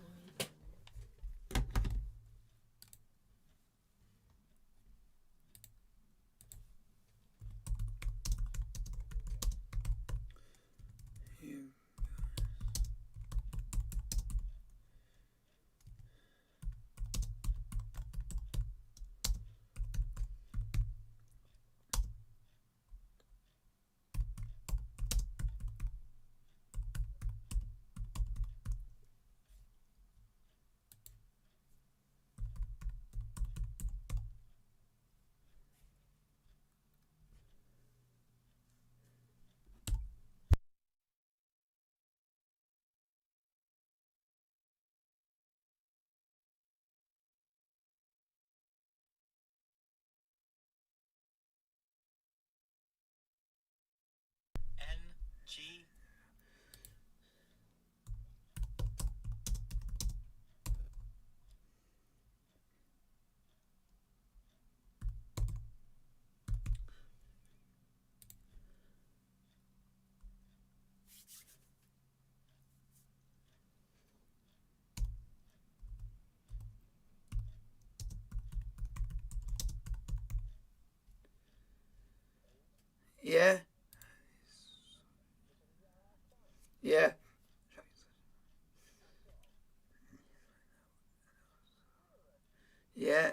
G. Yeah. Yeah. Yeah.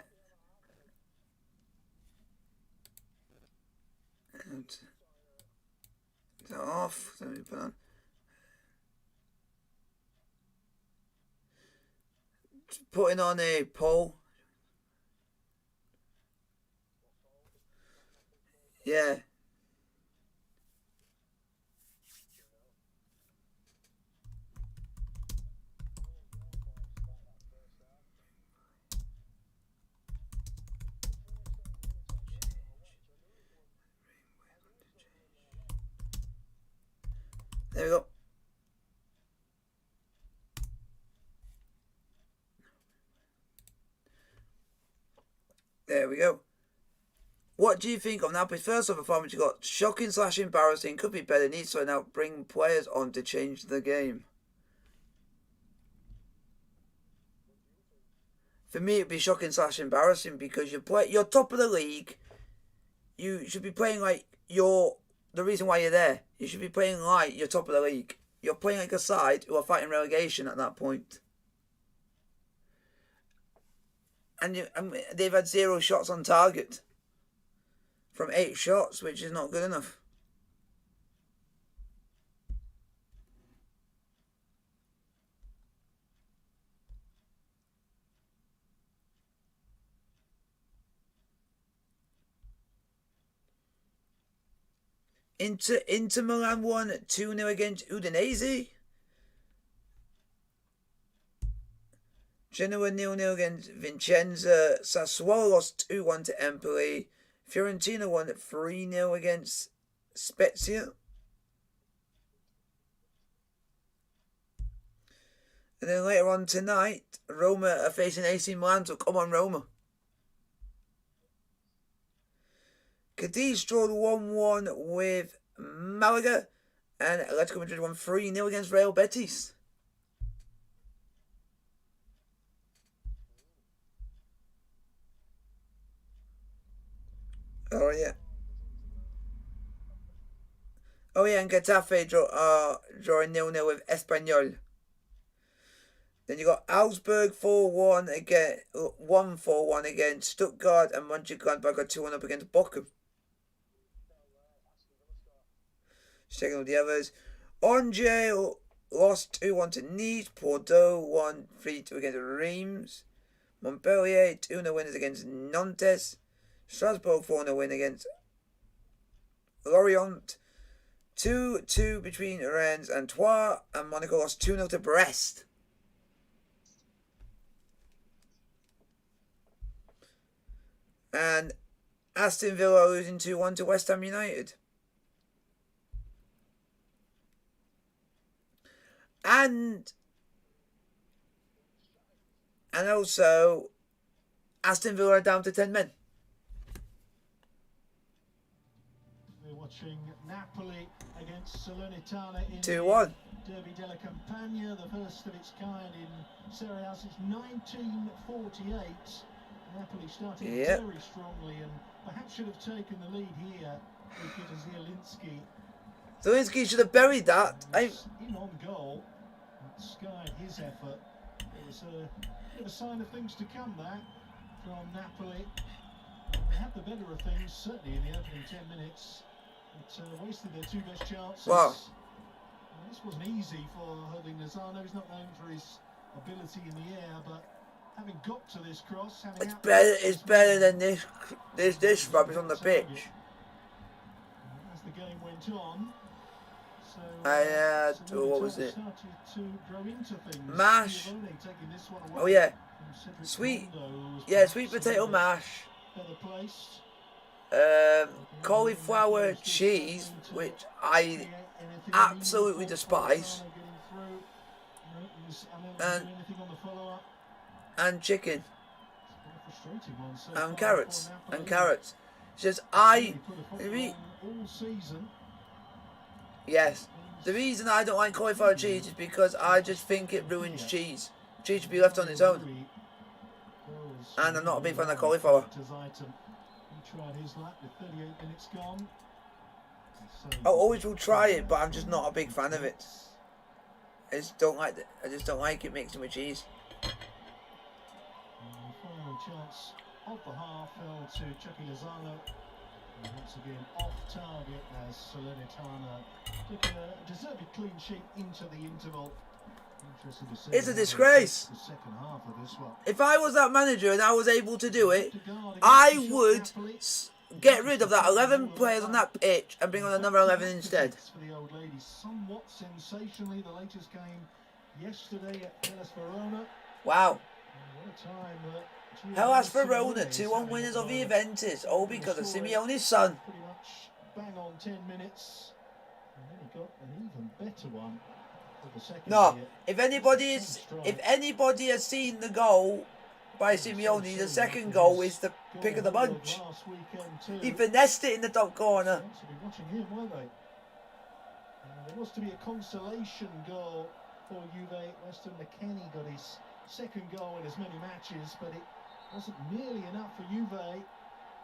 And it's off. Let me put on. Putting on a pole. Yeah. There we go. There we go. What do you think of Napoli's first half performance? You got shocking / embarrassing, could be better, needs to now bring players on to change the game. For me, it'd be shocking / embarrassing because you're top of the league. You should be playing like you're the reason why you're there. You should be playing like you're top of the league. You're playing like a side who are fighting relegation at that point. And they've had 0 shots on target from 8 shots, which is not good enough. Inter Milan won 2-0 against Udinese. Genoa 0-0 against Vicenza. Sassuolo lost 2-1 to Empoli. Fiorentina won 3-0 against Spezia. And then later on tonight, Roma are facing AC Milan, so come on Roma. Cadiz drawed 1-1 with Malaga, and Atletico Madrid won 3-0 against Real Betis. Oh yeah. Oh yeah, and Getafe drawing 0-0 with Espanyol. Then you got Augsburg 4-1 again, 1-4-1 against Stuttgart, and Mönchengladbach got 2-1 up against Bochum. Checking all the others. Angers lost 2-1 to Nice. Bordeaux won 3-2 against Reims. Montpellier 2-0 winners against Nantes. Strasbourg 4-0 win against Lorient. 2-2 between Rennes and Troyes, and Monaco lost 2-0 to Brest. And Aston Villa losing 2-1 to West Ham United. And also Aston Villa are down to 10 men. We're watching Napoli against Salernitana in 2-1. Derby della Campagna, the first of its kind in Serie A since 1948. Napoli starting very strongly and perhaps should have taken the lead here with Zielinski. Zielinski should have buried that. In on goal, that skied his effort. It was a bit of a sign of things to come there from Napoli. They had the better of things, certainly in the opening 10 minutes. But wasted their two best chances. Wow. This wasn't easy for Herling Lozano. He's not known for his ability in the air, but having got to this cross, it's better than this rubbish on the pitch. As the game went on, what was it? To grow into things. Mash. Oh yeah, sweet potato mash. Cauliflower cheese, which I absolutely despise, and chicken, and carrots. Just yes. The reason I don't like cauliflower cheese is because I just think it ruins cheese. Cheese should be left on its own. And I'm not a big fan of cauliflower. I always will try it, but I'm just not a big fan of it. I just don't like it mixed with cheese. Final chance of the half fell to Chucky Lozano. And once again off target as Salernitana took a deserved clean sheet into the interval. It's a disgrace. The second half of this one. If I was that manager and I was able to do it, I would get rid of that 11 players on that pitch and bring on another 11 instead. For the old ladies, somewhat sensationally, the latest game yesterday at Hellas Verona. Wow. What a time Hellas Verona, 2-1 winners of the Juventus, all because of Simeone's son. Pretty much bang on 10 minutes. And then he got an even better one for the second No, year. if anybody has seen the goal by Simeone, the second goal is the pick of the bunch. He finessed it in the top corner. Watching him, weren't they? There was to be a consolation goal for Juve. Weston McKennie got his second goal in as many matches, but it wasn't nearly enough for Juve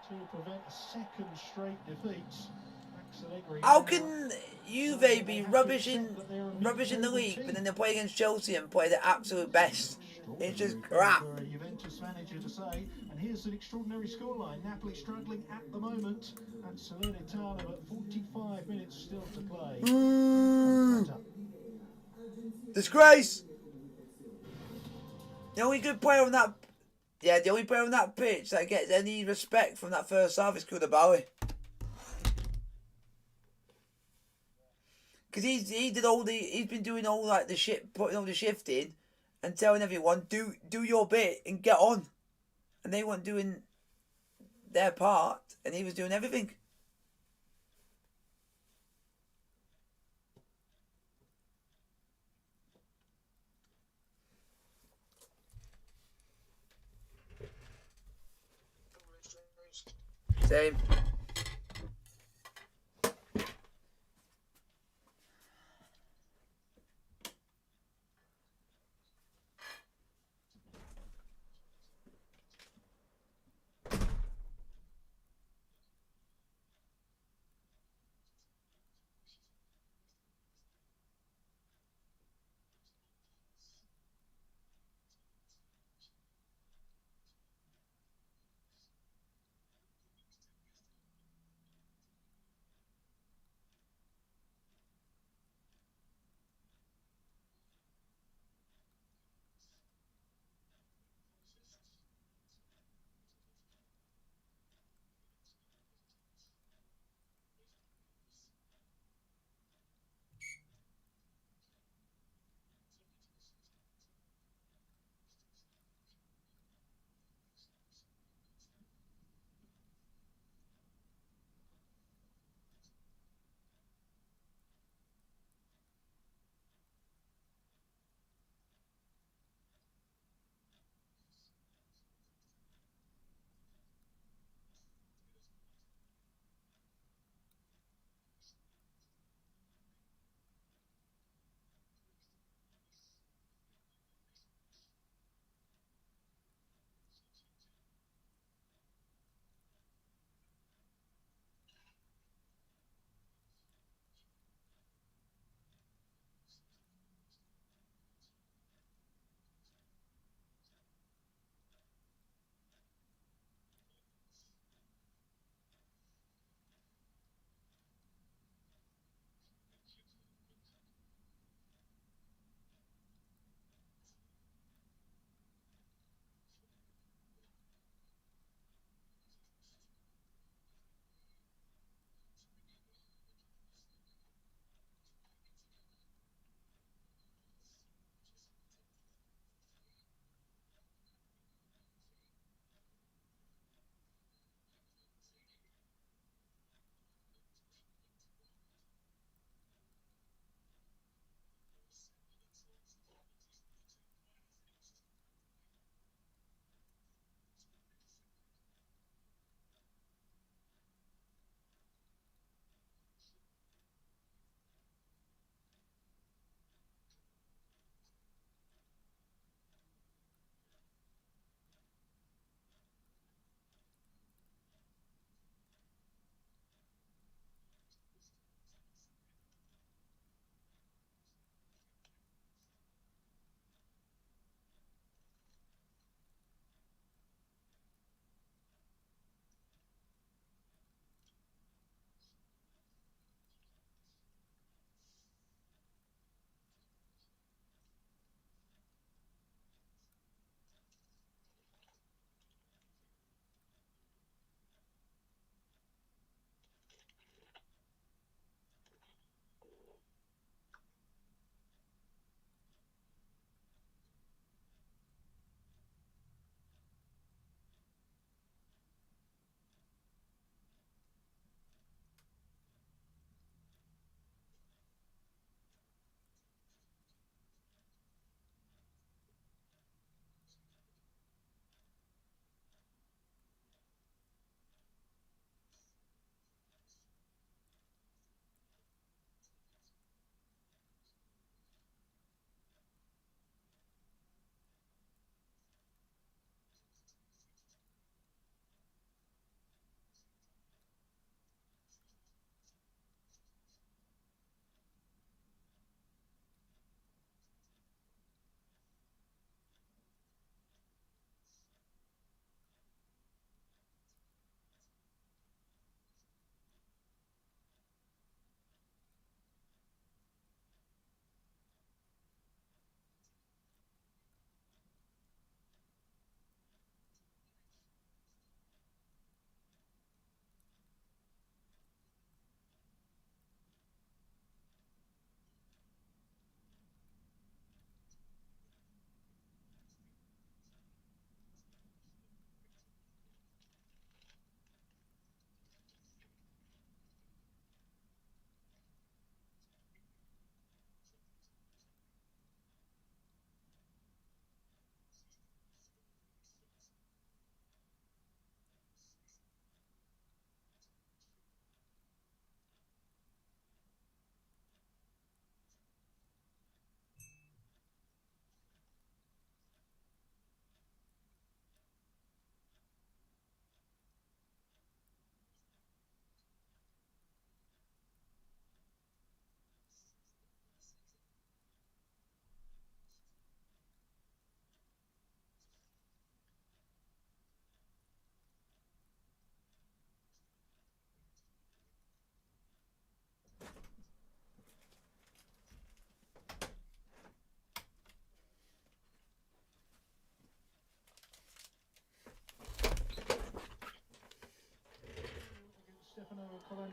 to prevent a second straight defeat. How can Juve be rubbish in the league, but then they play against Chelsea and play the absolute best? It's just crap. For a Juventus manager to say, and here's an extraordinary scoreline. Napoli struggling at the moment, and Salernitana, but 45 minutes still to play. Disgrace. The only good player on that, the only player on that pitch that gets any respect from that first half is Koulibaly. Because he's been doing all like the shit, putting all the shift in, and telling everyone do your bit and get on, and they weren't doing their part, and he was doing everything. Same.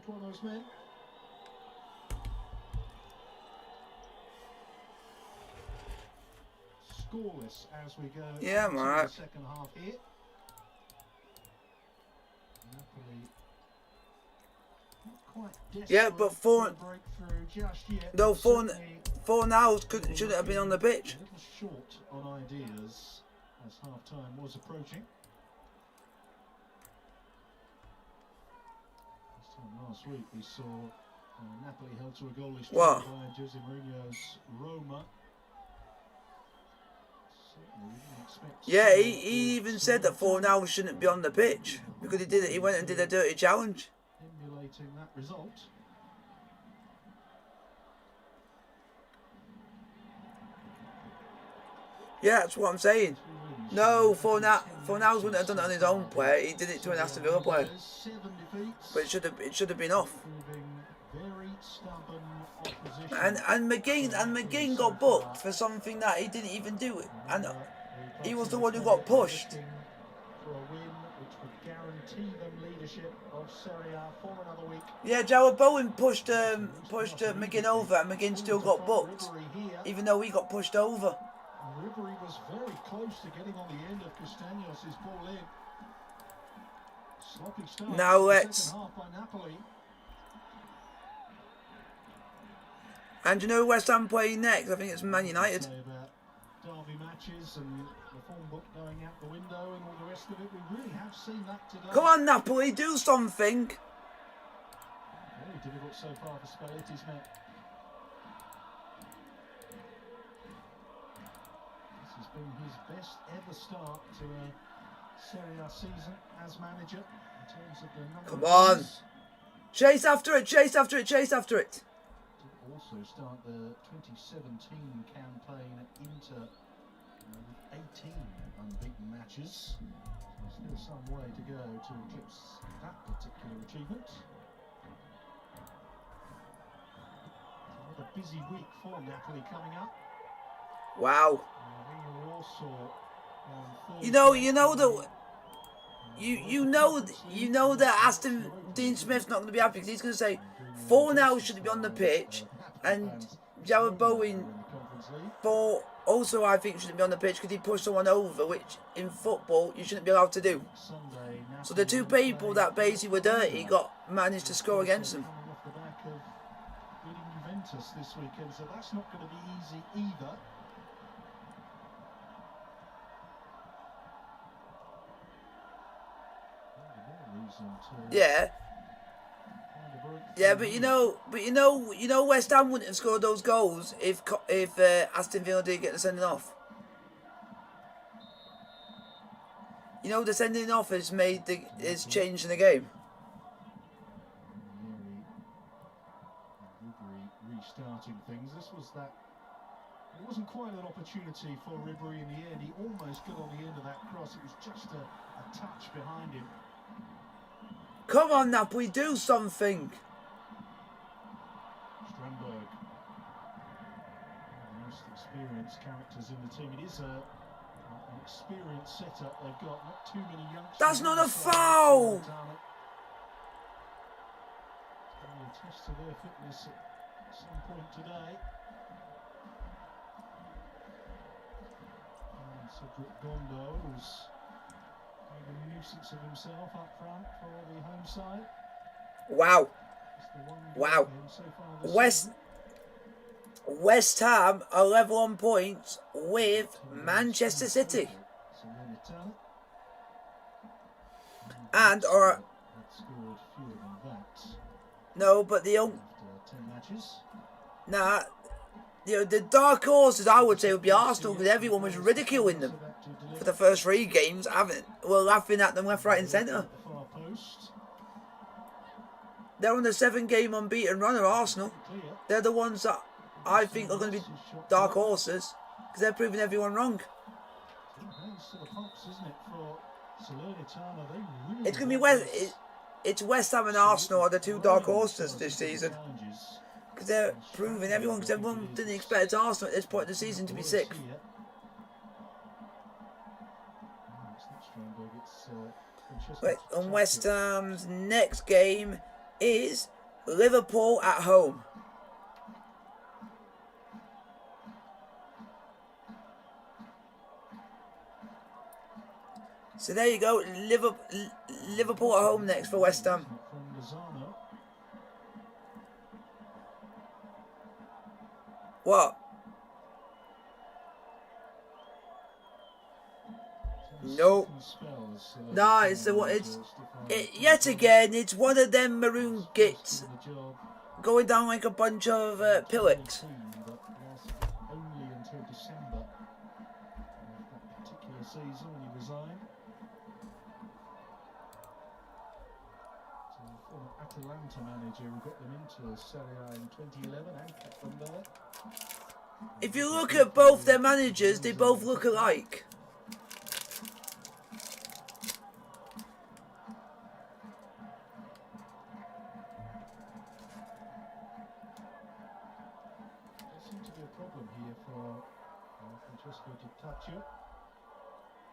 saved one of those men. Scoreless as we go Yeah, into man. the second half here. Napoli not quite desperate Yeah, but for a breakthrough just yet. no, but four certainly now shouldn't have been on the pitch. a little short on ideas as half time was approaching. This time last week we saw Napoli held to a goalless draw What? by Jose Mourinho's Roma. Certainly didn't expect to Yeah, see he that even with said that Salernitana 4 now shouldn't be on the pitch because he did it. He went and did a dirty challenge. emulating that result. Yeah, that's what I'm saying. No, 4 now wouldn't have done it on his own player. He did it to an Aston Villa player, 7 defeats, but it should have been off. proving very stubborn opposition. And McGinn got booked for something that he didn't even do, and he was the one who got pushed. For a win which would guarantee them leadership of Serie A for another week. Yeah, Jared Bowen pushed McGinn over, and McGinn still got booked, even though he got pushed over. Ribery was very close to getting on the end of Castanos' ball in. Sloppy start Now to the let's- second half by Napoli. And you know who West Ham playing next? I think it's Man United. Say about derby matches and the form book going out the window and all the rest of it. We really have seen that today. Come on, Napoli, do something. Very difficult so far for Spalletti's men. This has been his best ever start to a Serie A season as manager in terms of the number Come of on. wins. Chase after it, chase after it, chase after it. Did also start the 2017 campaign at Inter with 18 unbeaten matches. So still some way to go to eclipse that particular achievement. Another busy week for Napoli coming up. Wow. We were also on You know Thursday that you know that Aston Dean Smith's not going to be happy because he's going to say 4 now should be on the pitch, and Jared Bowen 4 also I think shouldn't be on the pitch because he pushed someone over, which in football you shouldn't be allowed to do. So the two people that basically were dirty managed to score against them. Coming off the back of beating Juventus this weekend, so that's not going to be easy either. Yeah. Yeah, but you know, West Ham wouldn't have scored those goals if Aston Villa did get the sending off. You know, the sending off is changing the game. Restarting things. This was that. It wasn't quite an opportunity for Ribery in the end. He almost got on the end of that cross. It was just a touch behind him. Come on, Napoli, do something. Strandberg, one of the most experienced characters in the team. It is an experienced setup they've got. Not too many youngsters. That's not a on the side of foul. Salernitana. Going to test to their fitness at some point today. And Cedric Gondo, who's made a nuisance of himself up front for the home side. Wow. It's the one Wow. goal for him so far this season. West Ham are level on points with Manchester City. Salernitana. And are Had scored fewer than that no, but the after 10 matches. the dark horses I would say would be Arsenal because everyone was ridiculing them for the first 3 games. We're laughing at them left, right, and centre. The far post. They're on the 7-game unbeaten run of Arsenal. Clear. They're the ones that I think are going to be dark horses because they're proving everyone wrong. Hands to the pumps, isn't it, for Salernitana? They really It's going to be want this. it's West Ham and Arsenal are the 2 dark horses this Quality season challenges. because they're proving everyone. Because everyone didn't expect Arsenal at this point of the season to be 6th. It's not Strandberg, it's Francesco Right, and Totti. West Ham's next game is Liverpool at home. So there you go, Liverpool at home next for West Ham. What? Nope. Nah, it's the one. Yet again, it's one of them maroon gits going down like a bunch of pillocks. Only until December of that particular season when he resigned. So the former Atalanta manager who got them into Serie in 2011 and kept them there. If you look at both their managers, they both look alike. There seems to be a problem here for Francesco Di Taccio.